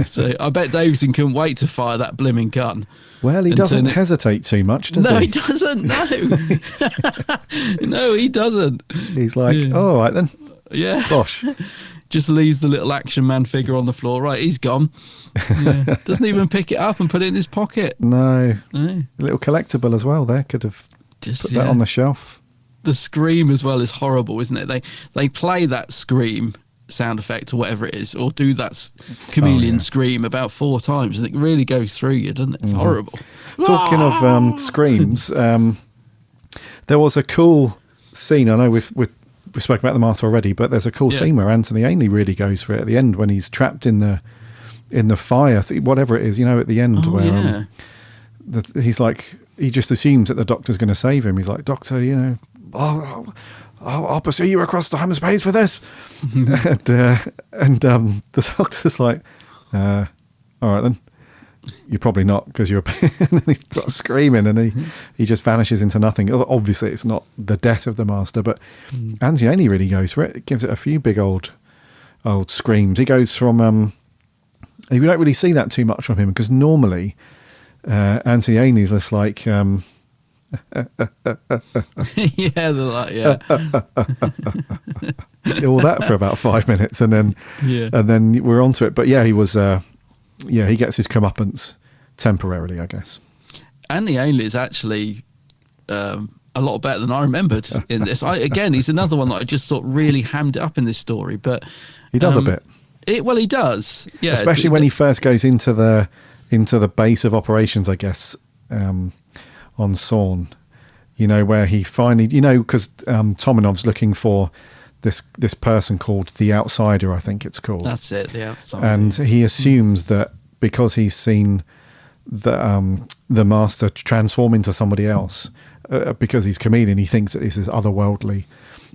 So I bet Davison couldn't wait to fire that blimmin' gun. Well, he doesn't hesitate too much, does he? No, he doesn't, no. No, he doesn't. He's like, all right then. Yeah. Gosh. Just leaves the little Action Man figure on the floor. Right, he's gone. Yeah. Doesn't even pick it up and put it in his pocket. No. A little collectible as well there. Could have put that on the shelf. The scream as well is horrible, isn't it? They play that scream sound effect or whatever it is, or do that Chameleon scream about 4 times, and it really goes through you, doesn't it? It's horrible. Talking of screams, there was a cool scene. I know we've spoken about the Master already, but there's a cool scene where Anthony Ainley really goes for it at the end when he's trapped in the fire, whatever it is, at the end where he's like, he just assumes that the Doctor's going to save him. He's like, "Doctor, I'll pursue you across time and space for this." and the Doctor's like, all right then. you're probably not, because you're and then he starts screaming and he just vanishes into nothing. Obviously it's not the death of the master, but Anziani really goes for it. It gives it a few big old screams. He goes from you don't really see that too much from him, because normally Anziani's just like yeah, they're like, yeah. all that for about 5 minutes, and then we're onto it. But yeah, he was he gets his comeuppance temporarily, I guess. Andy Ainley is actually a lot better than I remembered in this. Again, he's another one that I just thought really hammed it up in this story, but he does a bit. He does, yeah. Especially when he first goes into the base of operations, I guess, on Sorn. Where he finally, because Tomanov's looking for this person called the Outsider, I think it's called. That's it, the Outsider. And he assumes that because he's seen the master transform into somebody else, because he's chameleon, he thinks that this is otherworldly,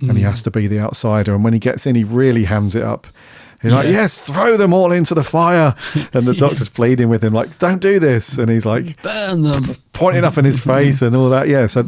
and he has to be the Outsider. And when he gets in, he really hams it up. He's like, yes, throw them all into the fire. And the doctor's pleading with him, like, don't do this. And he's like, burn them, pointing up in his face and all that. Yeah, so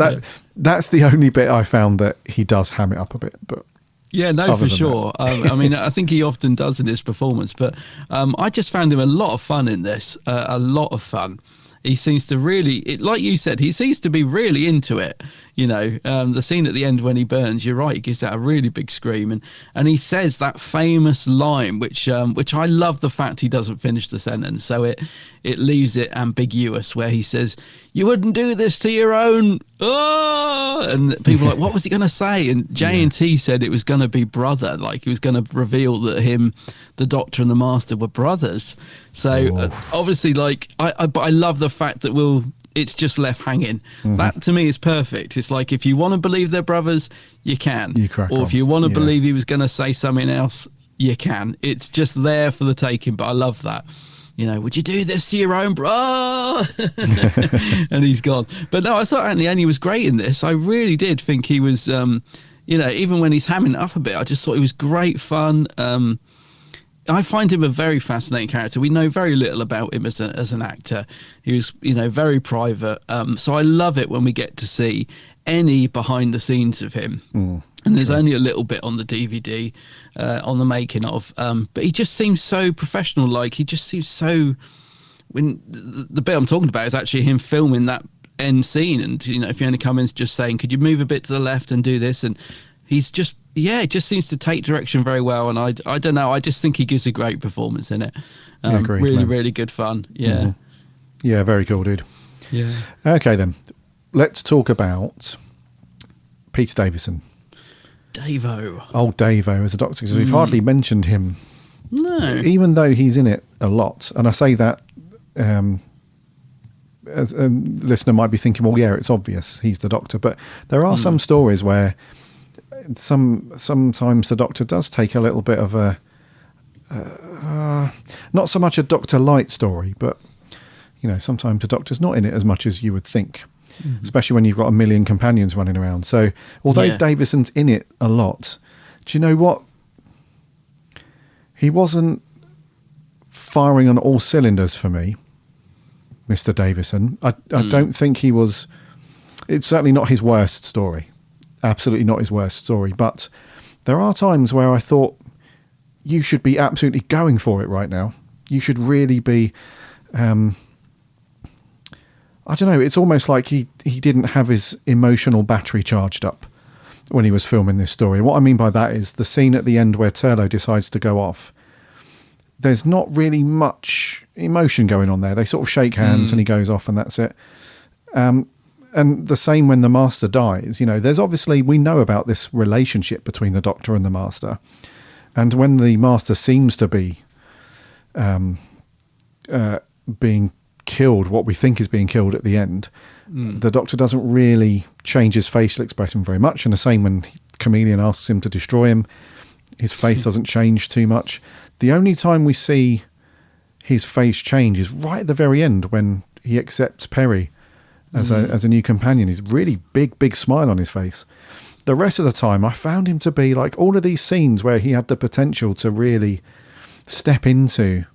that's the only bit I found that he does ham it up a bit. But yeah, no, for sure. I mean, I think he often does in his performance, but I just found him a lot of fun in this, a lot of fun. He seems to really, like you said, he seems to be really into it. The scene at the end when he burns, you're right, he gives that a really big scream. And he says that famous line, which I love the fact he doesn't finish the sentence. So it leaves it ambiguous, where he says, you wouldn't do this to your own. Oh! And people are like, what was he going to say? And J&T said it was going to be brother. Like he was going to reveal that the Doctor and the Master were brothers. So obviously, like, but I love the fact that it's just left hanging. That to me is perfect. It's like, if you want to believe they're brothers, you can. Or if you want to believe he was going to say something else, you can. It's just there for the taking. But I love that. Would you do this to your own bro? And he's gone. But no, I thought Andy was great in this. I really did think he was, even when he's hamming it up a bit, I just thought he was great fun. I find him a very fascinating character. We know very little about him as an actor. He was, very private. So I love it when we get to see any behind the scenes of him. And there's only a little bit on the DVD, on the making of. But he just seems so professional. Like, he just seems so... When the bit I'm talking about is actually him filming that end scene. And, if Fiona Cummins just saying, could you move a bit to the left and do this? And he's just... Yeah, it just seems to take direction very well, and I don't know. I just think he gives a great performance in it. Really good fun. Yeah, yeah, very cool, dude. Yeah. Okay, then let's talk about Peter Davison. Davo. Old Davo as a Doctor, because we've hardly mentioned him. No, even though he's in it a lot, and I say that as a listener might be thinking, well, yeah, it's obvious he's the Doctor, but there are some stories where. Sometimes the Doctor does take a little bit of a not so much a Doctor Light story, but sometimes the Doctor's not in it as much as you would think, especially when you've got a million companions running around. So although Davison's in it a lot, do you know what? He wasn't firing on all cylinders for me, Mr. Davison. I don't think he was. It's certainly not his worst story. Absolutely not his worst story, but there are times where I thought you should be absolutely going for it right now. You should really be I don't know, it's almost like he didn't have his emotional battery charged up when he was filming this story. What I mean by that is the scene at the end where Turlough decides to go off. There's not really much emotion going on there. They sort of shake hands and he goes off and that's it. And the same when the Master dies. There's obviously, we know about this relationship between the Doctor and the Master. And when the Master seems to be being killed, what we think is being killed at the end, the Doctor doesn't really change his facial expression very much. And the same when Chameleon asks him to destroy him, his face doesn't change too much. The only time we see his face change is right at the very end when he accepts Perry as a new companion. He's really big smile on his face. The rest of the time, I found him to be like all of these scenes where he had the potential to really step into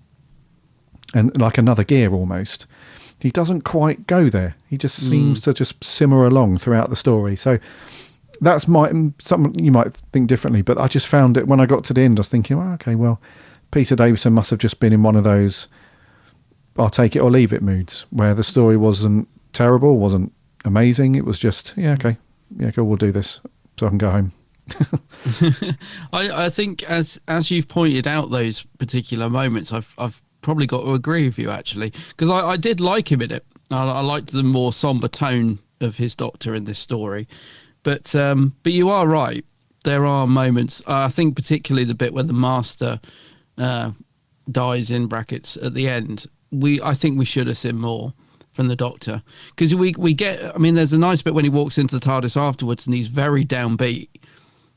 and like another gear almost. He doesn't quite go there. He just seems to just simmer along throughout the story. So that's something you might think differently, but I just found it when I got to the end. I was thinking, well, okay, well, Peter Davison must have just been in one of those I'll take it or leave it moods, where the story wasn't terrible, wasn't amazing. It was just, yeah, okay, yeah, cool, we'll do this, so I can go home. I think as you've pointed out those particular moments, I've probably got to agree with you actually, because I did like him in it. I liked the more somber tone of his Doctor in this story, but you are right. There are moments. I think particularly the bit where the Master dies in brackets at the end. I think we should have seen more from the Doctor, because we get. I mean, there's a nice bit when he walks into the TARDIS afterwards, and he's very downbeat.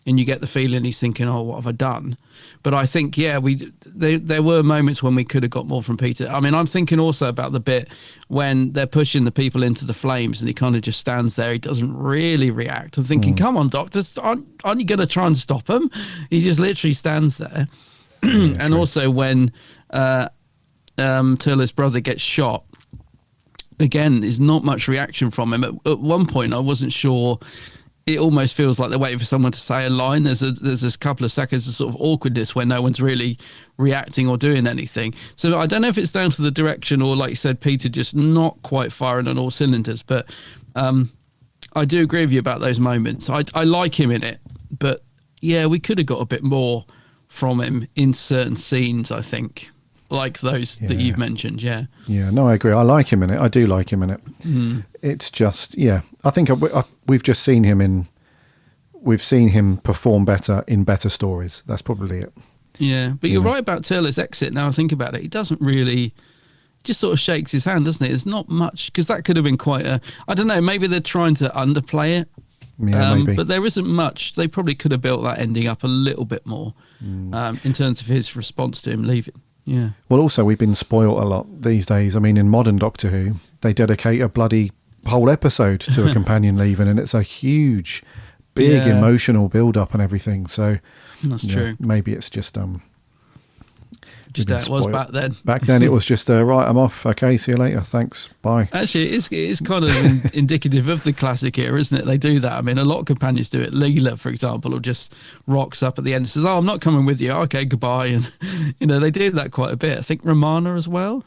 And you get the feeling he's thinking, "Oh, what have I done?" But I think, yeah, there were moments when we could have got more from Peter. I mean, I'm thinking also about the bit when they're pushing the people into the flames, and he kind of just stands there. He doesn't really react. I'm thinking, "Come on, Doctor, aren't you going to try and stop him?" He just literally stands there. And true. Also when Turlo's brother gets shot, again, there's not much reaction from him. At one point, I wasn't sure. It almost feels like they're waiting for someone to say a line. There's this couple of seconds of sort of awkwardness where no one's really reacting or doing anything. So I don't know if it's down to the direction or, like you said, Peter just not quite firing on all cylinders. But I do agree with you about those moments. I like him in it. But, yeah, we could have got a bit more from him in certain scenes, I think. Like those that you've mentioned, yeah. Yeah, no, I agree. I like him in it. I do like him in it. It's just, yeah. I think we've just seen him we've seen him perform better in better stories. That's probably it. Yeah, but you're right about Turlo's exit. Now I think about it, he doesn't really, just sort of shakes his hand, doesn't it? There's not much, because that could have been quite I don't know, maybe they're trying to underplay it. Yeah, maybe. But there isn't much. They probably could have built that ending up a little bit more in terms of his response to him leaving. Yeah. Well, also, we've been spoilt a lot these days. I mean, in modern Doctor Who, they dedicate a bloody whole episode to a companion leaving, and it's a huge, big emotional build-up and everything. So that's true. Maybe it's just just how it was back then. Back then, it was just right. I'm off. Okay, see you later. Thanks. Bye. Actually, it is kind of indicative of the classic era, isn't it? They do that. I mean, a lot of companions do it. Leela, for example, or just rocks up at the end and says, "Oh, I'm not coming with you. Okay, goodbye." And they do that quite a bit. I think Romana as well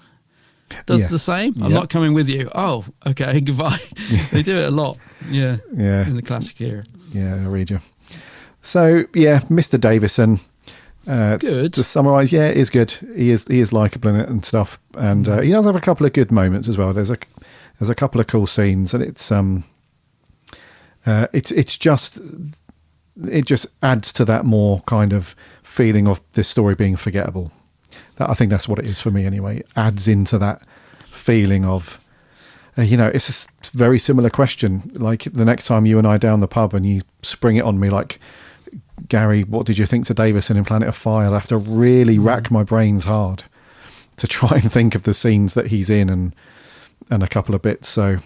does the same. I'm not coming with you. Oh, okay, goodbye. They do it a lot. Yeah. Yeah. In the classic era. Yeah, I'll read you. So yeah, Mr. Davison. Good. To summarise, yeah, it is good. He is likeable in it and stuff, and he does have a couple of good moments as well. There's a couple of cool scenes, and it just adds to that more kind of feeling of this story being forgettable. I think that's what it is for me anyway. It adds into that feeling of, it's a very similar question. Like the next time you and I are down the pub and you spring it on me like, Gary, what did you think to Davison in Planet of Fire? I have to really rack my brains hard to try and think of the scenes that he's in and a couple of bits. So,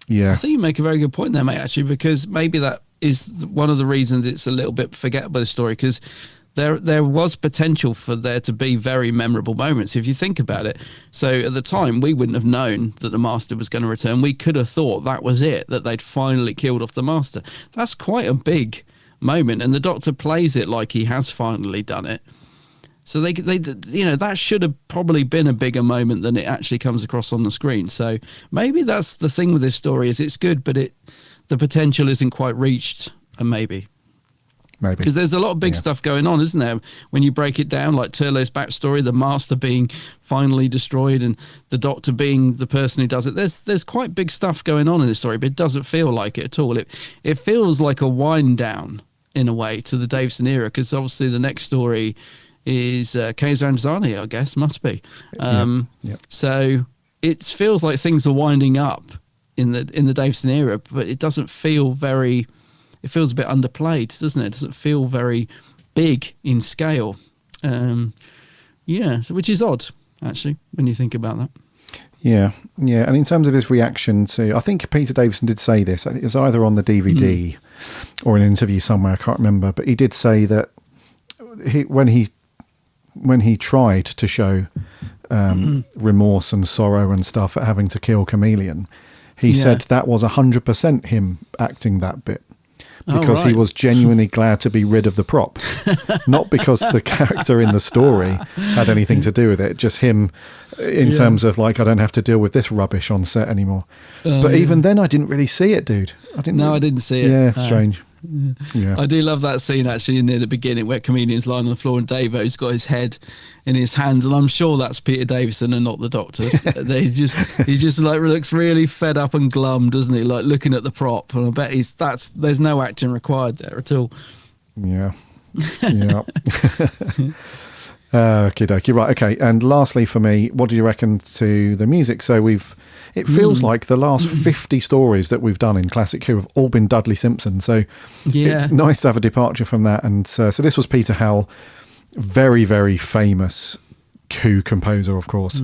yeah. I think you make a very good point there, mate, actually, because maybe that is one of the reasons it's a little bit forgettable, the story, because there was potential for there to be very memorable moments, if you think about it. So at the time, we wouldn't have known that the Master was going to return. We could have thought that was it, that they'd finally killed off the Master. That's quite a big moment, and the Doctor plays it like he has finally done it. So they that should have probably been a bigger moment than it actually comes across on the screen. So maybe that's the thing with this story, is it's good, but the potential isn't quite reached. And maybe because there's a lot of big stuff going on, isn't there, when you break it down, like Turlo's backstory, the Master being finally destroyed, and the Doctor being the person who does it. There's quite big stuff going on in this story, but it doesn't feel like it at all. It feels like a wind down in a way to the Davison era, because obviously the next story is Kazanzani, I guess, must be. So it feels like things are winding up in the Davison era, but it doesn't feel very. It feels a bit underplayed, doesn't it? It doesn't feel very big in scale. Which is odd, actually, when you think about that. Yeah. And in terms of his reaction to, I think Peter Davison did say this. It was either on the DVD or in an interview somewhere, I can't remember. But he did say that when he tried to show remorse and sorrow and stuff at having to kill Chameleon, he said that was 100% him acting that bit. Because he was genuinely glad to be rid of the prop. Not because the character in the story had anything to do with it, just him in terms of like, I don't have to deal with this rubbish on set anymore. But even then, I didn't really see it, dude. I didn't see it. Yeah, strange. Yeah. I do love that scene actually near the beginning where Chameleon's lying on the floor and Davo's got his head in his hands, and I'm sure that's Peter Davison and not the Doctor. he just like looks really fed up and glum, doesn't he? Like looking at the prop, and I bet there's no acting required there at all. Yeah. Yeah. Okie dokie. Right. Okay. And lastly for me, what do you reckon to the music? So it feels like the last 50 stories that we've done in Classic Who have all been Dudley Simpson. So it's nice to have a departure from that. And so this was Peter Howell, very, very famous Who composer, of course.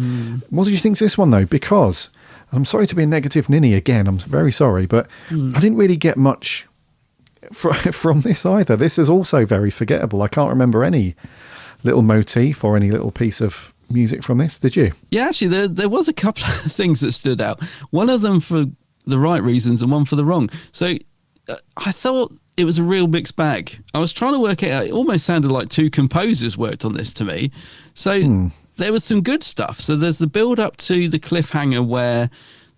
What do you think of this one, though? Because I'm sorry to be a negative ninny again. I'm very sorry, but I didn't really get much from this either. This is also very forgettable. I can't remember any little motif or any little piece of music from this. Did you? Yeah, actually there was a couple of things that stood out, one of them for the right reasons and one for the wrong. So I thought it was a real mixed bag. I was trying to work it out. It almost sounded like two composers worked on this to me. So there was some good stuff. So there's the build up to the cliffhanger where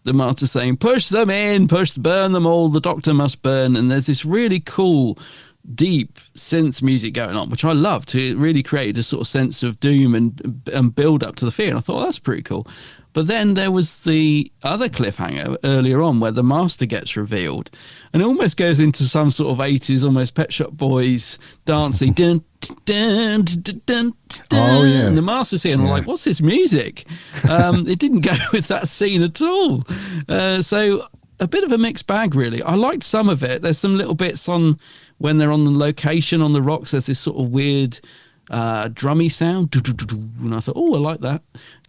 the Master's saying, push them in, burn them all, the Doctor must burn. And there's this really cool deep synth music going on, which I loved. It really created a sort of sense of doom and build up to the fear. And I thought, that's pretty cool. But then there was the other cliffhanger earlier on where the Master gets revealed, and it almost goes into some sort of 80s, almost Pet Shop Boys dancing. Dun, dun, dun, dun, dun, oh, yeah. And the Master's here, and I'm like, what's this music? It didn't go with that scene at all. So a bit of a mixed bag, really. I liked some of it. There's some little bits on when they're on the location on the rocks. There's this sort of weird drummy sound, and I thought, oh, I like that.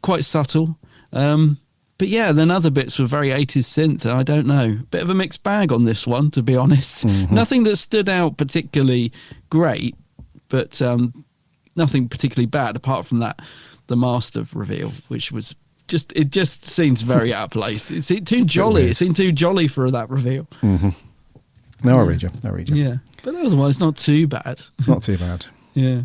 Quite subtle. But yeah, then other bits were very 80s synth. I don't know. Bit of a mixed bag on this one, to be honest. Nothing that stood out particularly great, but nothing particularly bad apart from that, the Master reveal, which was it just seems very out of place. It seemed too jolly. It seemed too jolly for that reveal. No, I read you. Yeah, but otherwise not too bad. Not too bad. Yeah.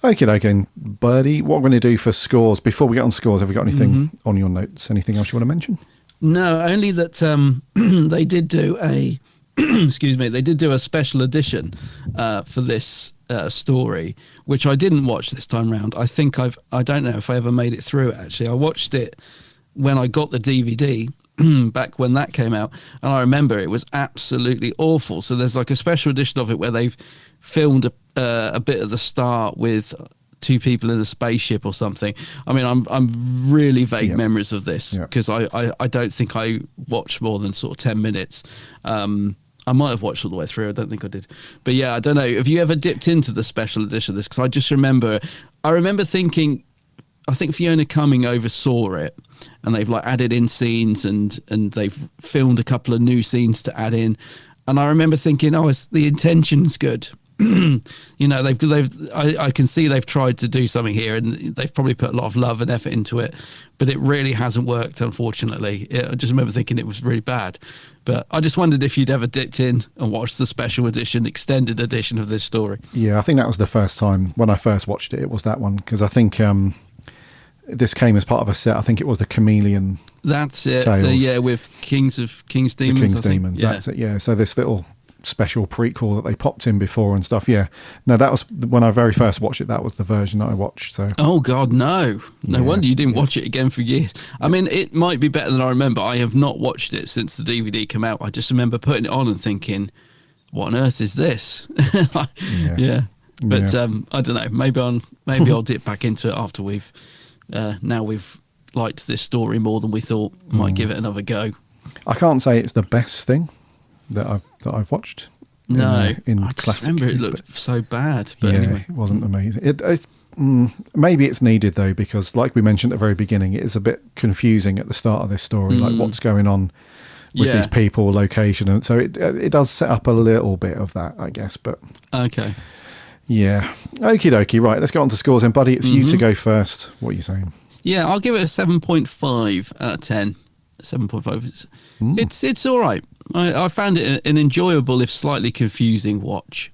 Okay, again, buddy. What we're going to do for scores, before we get on scores, have you got anything on your notes? Anything else you want to mention? No, only that they did do a excuse me, they did do a special edition for this story, which I didn't watch this time round. I don't know if I ever made it through it, actually. I watched it when I got the DVD back when that came out, and I remember it was absolutely awful. So there's like a special edition of it where they've filmed a bit of the start with two people in a spaceship or something. I mean, I'm really vague memories of this because I don't think I watched more than sort of 10 minutes. I might have watched all the way through. I don't think I did. But yeah, I don't know. Have you ever dipped into the special edition of this? Because I just remember thinking, I think Fiona Cumming oversaw it, and they've like added in scenes and they've filmed a couple of new scenes to add in. And I remember thinking, the intention's good. You know, I can see they've tried to do something here, and they've probably put a lot of love and effort into it, but it really hasn't worked, unfortunately. I just remember thinking it was really bad. But I just wondered if you'd ever dipped in and watched the special edition, extended edition of this story. Yeah, I think that was the first time when I first watched it. It was that one, because I think this came as part of a set. I think it was the Chameleon. That's it. With King's Demons. King's Demons. Yeah. That's it. Yeah. So this little special prequel that they popped in before and stuff. Yeah. No, that was when I very first watched it. That was the version that I watched. So. Oh God, no wonder you didn't watch it again for years. I mean, it might be better than I remember. I have not watched it since the DVD came out. I just remember putting it on and thinking, "What on earth is this?" Yeah. But I don't know. Maybe I'll dip back into it after we've liked this story more than we thought. Might give it another go. I can't say it's the best thing that I've watched. No, in I just classic. remember it looked so bad. But anyway, it wasn't amazing. Maybe it's needed though, because like we mentioned at the very beginning, it is a bit confusing at the start of this story, like what's going on with these people, location, and so it does set up a little bit of that, I guess. But okay, yeah, okie dokie. Right, let's get on to scores then, buddy. It's you to go first. What are you saying? Yeah, I'll give it a 7.5 out of 10. 7.5. It's all right. I found it an enjoyable, if slightly confusing watch.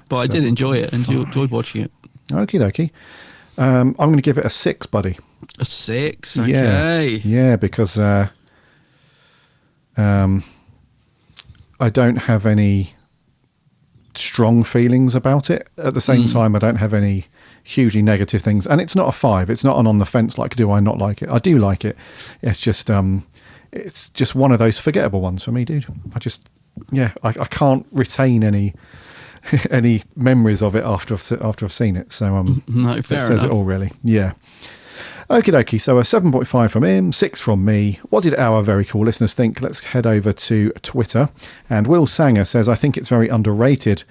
But I did enjoy it and enjoyed watching it. Okie dokie. I'm going to give it a 6, buddy. A 6? Okay. Yeah, because I don't have any strong feelings about it. At the same time, I don't have any hugely negative things. And it's not a 5. It's not an on the fence like, do I not like it? I do like it. It's just one of those forgettable ones for me, dude. I can't retain any memories of it after I've seen it. So no, fair that says enough. it all, really. Yeah. Okie dokie. So a 7.5 from him, 6 from me. What did our very cool listeners think? Let's head over to Twitter. And Will Sanger says, I think it's very underrated,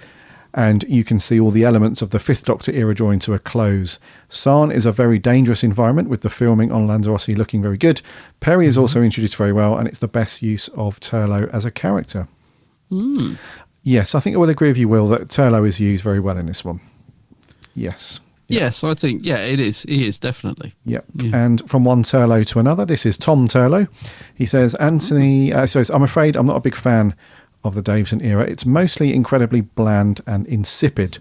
and you can see all the elements of the Fifth Doctor era drawing to a close. Sarn is a very dangerous environment, with the filming on Lanzarote looking very good. Perry is also introduced very well, and it's the best use of Turlough as a character. Yes, I think I will agree with you, Will, that Turlough is used very well in this one. Yes. Yes, I think, it is. He is, definitely. Yep. Yeah. And from one Turlough to another, this is Tom Turlough. He says, Anthony says, I'm afraid I'm not a big fan of the Davison era. It's mostly incredibly bland and insipid.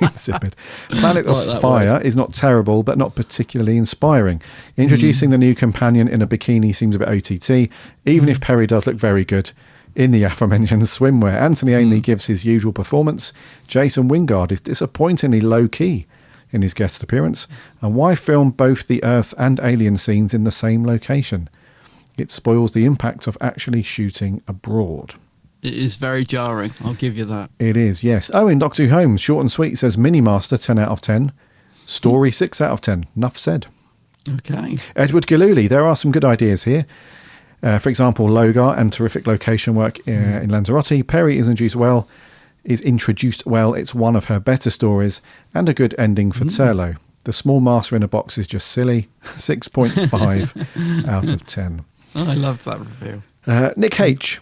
Insipid. Planet of Fire is not terrible, but not particularly inspiring. Introducing the new companion in a bikini seems a bit OTT, even if Perry does look very good in the aforementioned swimwear. Anthony Ainley gives his usual performance. Jason Wingard is disappointingly low-key in his guest appearance. And why film both the Earth and alien scenes in the same location? It spoils the impact of actually shooting abroad. It is very jarring, I'll give you that. It is, yes. Oh, in Doctor Who Holmes, short and sweet, says Minimaster 10 out of 10. Story 6 out of 10. Enough said. Okay. Edward Galuli, there are some good ideas here. For example, Logar and terrific location work in Lanzarote. Perry is introduced well. It's one of her better stories, and a good ending for Turlough. The small master in a box is just silly. 6.5 out of 10. Oh, I loved that review. Nick H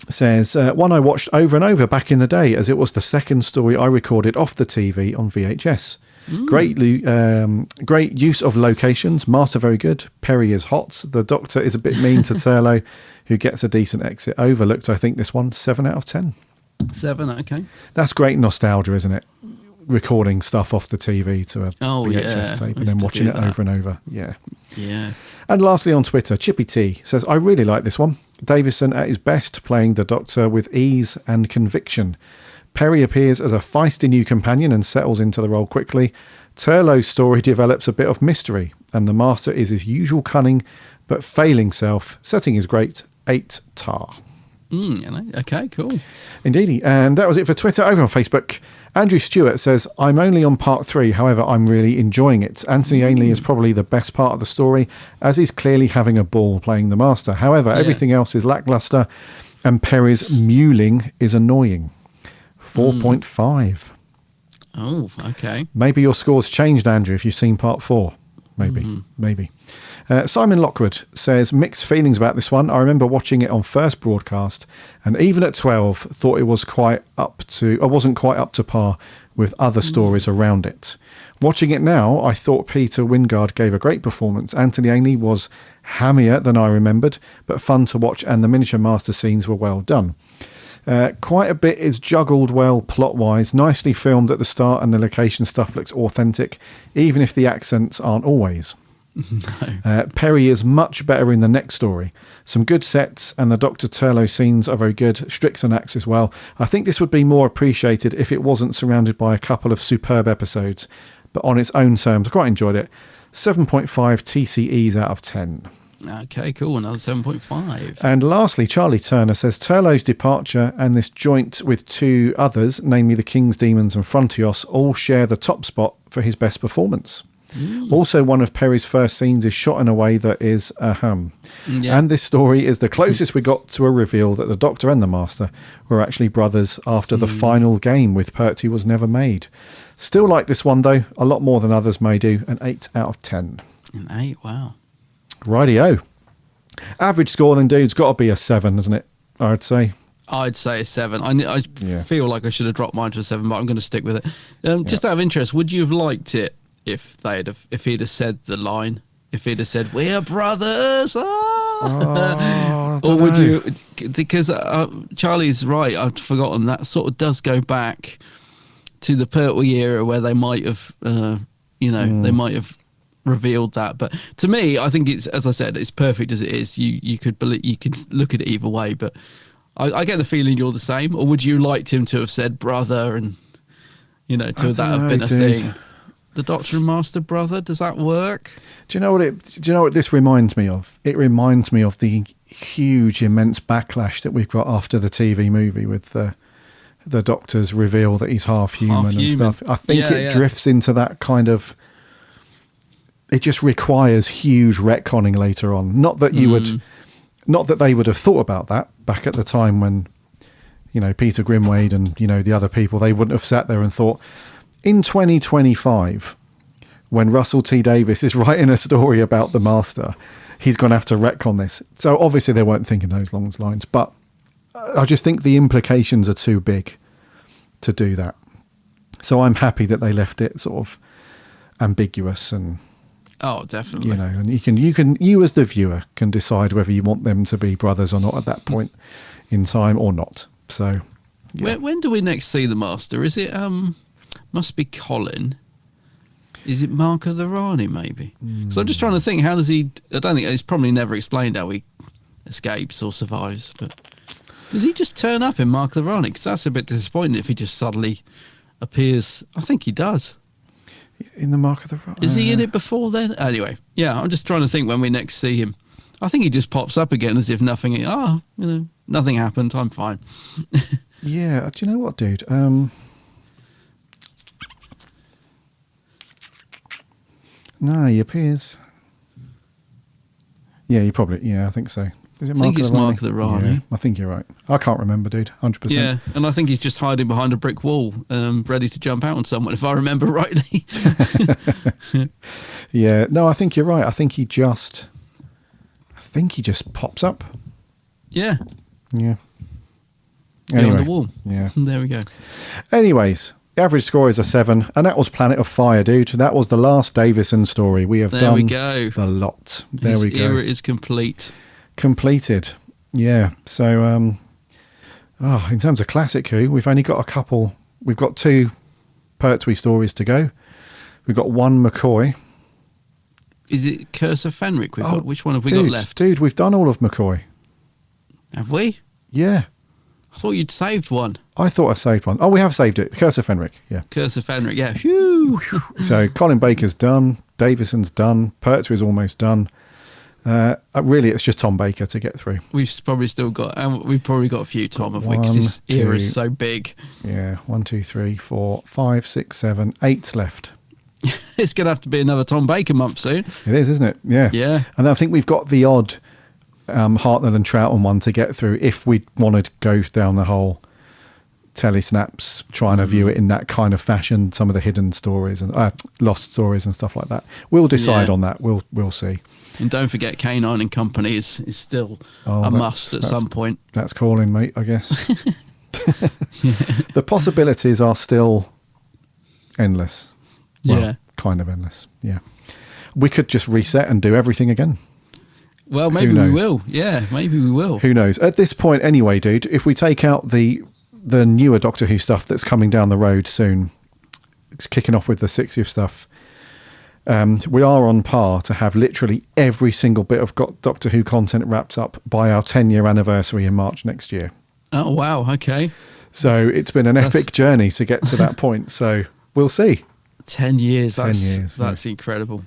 says, one I watched over and over back in the day, as it was the second story I recorded off the TV on VHS. Great use of locations. Master very good. Perry is hot. The Doctor is a bit mean to Turlough, who gets a decent exit. Overlooked, I think, this one. 7 out of 10. 7, okay. That's great nostalgia, isn't it? Recording stuff off the TV to a VHS tape and then watching it over and over. Yeah. Yeah. And lastly on Twitter, Chippy T says, I really like this one. Davison at his best, playing the Doctor with ease and conviction. Perry appears as a feisty new companion and settles into the role quickly. Turlough's story develops a bit of mystery, and the Master is his usual cunning but failing self. Setting is great. 8 tar. Okay, cool. Indeedy. And that was it for Twitter. Over on Facebook, Andrew Stewart says, I'm only on part 3, however, I'm really enjoying it. Anthony Ainley is probably the best part of the story, as he's clearly having a ball playing the Master. However, everything else is lackluster, and Perry's mewling is annoying. 4.5. Oh, okay. Maybe your score's changed, Andrew, if you've seen part 4. Maybe. Simon Lockwood says, mixed feelings about this one. I remember watching it on first broadcast, and even at 12, thought it wasn't quite up to par with other stories around it. Watching it now, I thought Peter Wingard gave a great performance. Anthony Ainley was hammier than I remembered, but fun to watch, and the miniature master scenes were well done. Quite a bit is juggled well plot-wise, nicely filmed at the start, and the location stuff looks authentic, even if the accents aren't always. No. Perry is much better in the next story. Some good sets, and the Dr. Turlough scenes are very good. Strix and acts as well. I think this would be more appreciated if it wasn't surrounded by a couple of superb episodes, but on its own terms, I quite enjoyed it. 7.5 TCEs out of 10. Okay, cool. Another 7.5. And lastly, Charlie Turner says, Turlough's departure and this joint with 2 others, namely the King's Demons and Frontios, all share the top spot for his best performance. Also, one of Perry's first scenes is shot in a way that is and this story is the closest we got to a reveal that the Doctor and the Master were actually brothers after the final game with Pertwee was never made. Still like this one though, a lot more than others may do. An 8 out of 10. An 8, wow. Rightio. Average score then, dude's got to be a 7, isn't it? I'd say a 7. I feel like I should have dropped mine to a 7, but I'm going to stick with it. Just out of interest, would you have liked it if he'd have said the line, if he'd have said "We're brothers," or would you? Because Charlie's right. I've forgotten that sort of does go back to the Pertwee era where they might have, they might have revealed that. But to me, I think it's, as I said, it's perfect as it is. You could look at it either way, but I get the feeling you're the same. Or would you liked him to have said brother and that have been a thing? The Doctor and Master brother, does that work? Do you know what this reminds me of? It reminds me of the huge, immense backlash that we've got after the TV movie with the Doctor's reveal that he's half human and stuff. I think it drifts into that kind of. It just requires huge retconning later on. Not that they would have thought about that back at the time when, Peter Grimwade and the other people, they wouldn't have sat there and thought, in 2025, when Russell T Davies is writing a story about the Master, he's going to have to retcon this. So obviously they weren't thinking those long lines, but I just think the implications are too big to do that. So I'm happy that they left it sort of ambiguous and. Oh, definitely. And you as the viewer can decide whether you want them to be brothers or not at that point in time or not. So, yeah. When do we next see the Master? Is it must be Colin? Is it Mark of the Rani? Maybe. So I'm just trying to think. How does he? I don't think it's probably never explained how he escapes or survives. But does he just turn up in Mark of the Rani? Because that's a bit disappointing if he just suddenly appears. I think he does. In the Mark of the Rani. Is he in it before then? Anyway, yeah, I'm just trying to think when we next see him. I think he just pops up again as if nothing. Nothing happened. I'm fine. Yeah. Do you know what, dude? No, he appears. Yeah, he probably. Yeah, I think so. Is it Mark? I think it's Mark of the Rani. Yeah, I think you're right. I can't remember, dude. 100%. Yeah, and I think he's just hiding behind a brick wall, ready to jump out on someone, if I remember rightly. Yeah. No, I think you're right. I think he just pops up. Yeah. Yeah. Behind the wall. Yeah. There we go. Anyways, the average score is a 7, and that was Planet of Fire, dude. That was the last Davison story. We have done the lot. There we go. His era is complete. Completed. Yeah. So, in terms of Classic Who, we've only got a couple. We've got 2 Pertwee stories to go. We've got 1 McCoy. Is it Curse of Fenric we've got? Which one have we got left? Dude, we've done all of McCoy. Have we? Yeah. I thought you'd saved one. I thought I saved one. Oh, we have saved it. Curse of Fenric. Yeah. Curse of Fenric. Yeah. Phew. So Colin Baker's done. Davison's done. Pertwee's almost done. Really, it's just Tom Baker to get through. We've probably still got, we've probably got a few Tom of because his era is so big. Yeah, 1, 2, 3, 4, 5, 6, 7, 8 left. It's going to have to be another Tom Baker month soon. It is, isn't it? Yeah. Yeah. And I think we've got the odd Hartnell and Troughton one to get through if we want to go down the whole telesnaps, trying to view it in that kind of fashion, some of the hidden stories and lost stories and stuff like that. We'll decide on that. We'll see. And don't forget, K9 and Company is still a must at some point. That's calling, mate, I guess. The possibilities are still endless. Well, kind of endless. Yeah. We could just reset and do everything again. Well, maybe we will. Yeah, maybe we will. Who knows? At this point, anyway, dude, if we take out the newer Doctor Who stuff that's coming down the road soon, it's kicking off with the 60th stuff, we are on par to have literally every single bit of Doctor Who content wrapped up by our 10-year anniversary in March next year. Oh, wow. Okay. So it's been an epic journey to get to that point. So we'll see. 10 years. 10 years. That's incredible.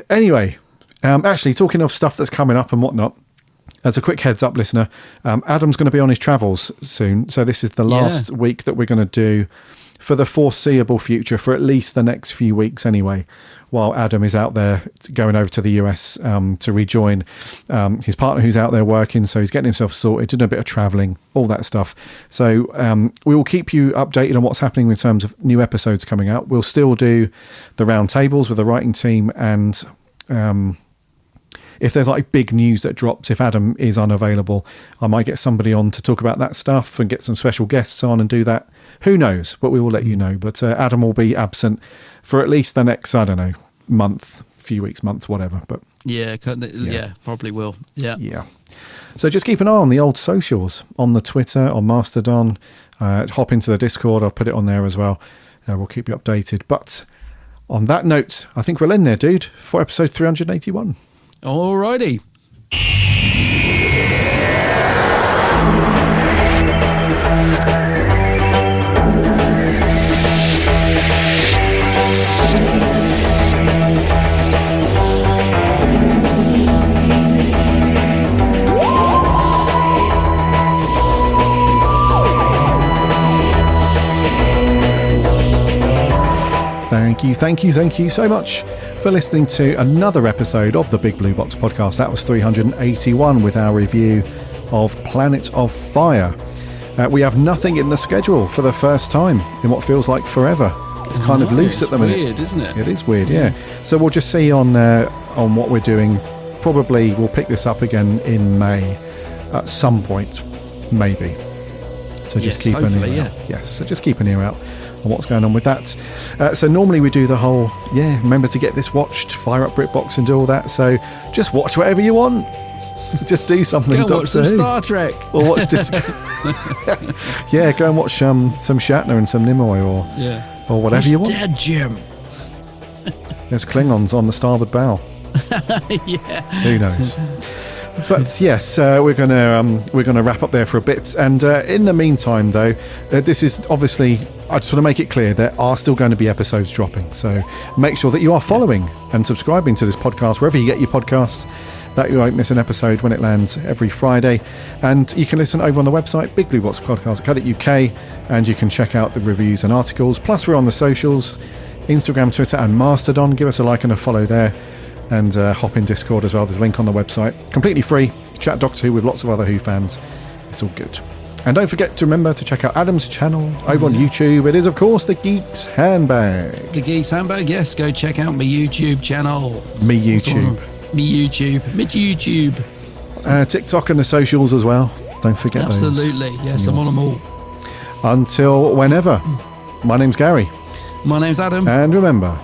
Anyway, actually, talking of stuff that's coming up and whatnot, as a quick heads up, listener, Adam's going to be on his travels soon. So this is the last week that we're going to do for the foreseeable future, for at least the next few weeks anyway, while Adam is out there going over to the US to rejoin his partner who's out there working. So he's getting himself sorted, doing a bit of traveling, all that stuff. So we will keep you updated on what's happening in terms of new episodes coming out. We'll still do the round tables with the writing team and if there's like big news that drops, if Adam is unavailable, I might get somebody on to talk about that stuff and get some special guests on and do that. Who knows? But we will let you know. But Adam will be absent for at least the next, I don't know, month, few weeks, months, whatever. But yeah, probably will. Yeah. So just keep an eye on the old socials, on the Twitter, on Mastodon. Hop into the Discord. I'll put it on there as well. We'll keep you updated. But on that note, I think we'll end there, dude, for episode 381. Alrighty. Thank you so much for listening to another episode of the Big Blue Box podcast. That was 381 with our review of Planet of Fire. We have nothing in the schedule for the first time in what feels like forever. It's kind of loose at the minute. Weird, isn't it? It is weird, yeah. So we'll just see on what we're doing. Probably we'll pick this up again in May at some point, maybe. So just keep an ear out. Yes, so just keep an ear out on what's going on with that. So normally we do the whole, remember to get this watched, fire up BritBox and do all that. So just watch whatever you want. Just do something. Go watch some Star Trek. Or watch this. Go and watch some Shatner and some Nimoy or whatever you want. Dead, Jim. There's Klingons on the starboard bow. Yeah. Who knows? But yes, we're gonna wrap up there for a bit. And in the meantime, though, this is obviously, I just want to make it clear there are still going to be episodes dropping. So make sure that you are following and subscribing to this podcast wherever you get your podcasts, that you won't miss an episode when it lands every Friday. And you can listen over on the website, bigblueboxpodcast.co.uk, and you can check out the reviews and articles. Plus, we're on the socials, Instagram, Twitter, and Mastodon. Give us a like and a follow there. And hop in Discord as well. There's a link on the website. Completely free. Chat Doctor Who with lots of other Who fans. It's all good. And don't forget to remember to check out Adam's channel over on YouTube. It is, of course, The Geek's Handbag. The Geek's Handbag, yes. Go check out my YouTube channel. Me YouTube. TikTok and the socials as well. Don't forget those. Absolutely. Yes, I'm on them all. Until whenever. My name's Gary. My name's Adam. And remember...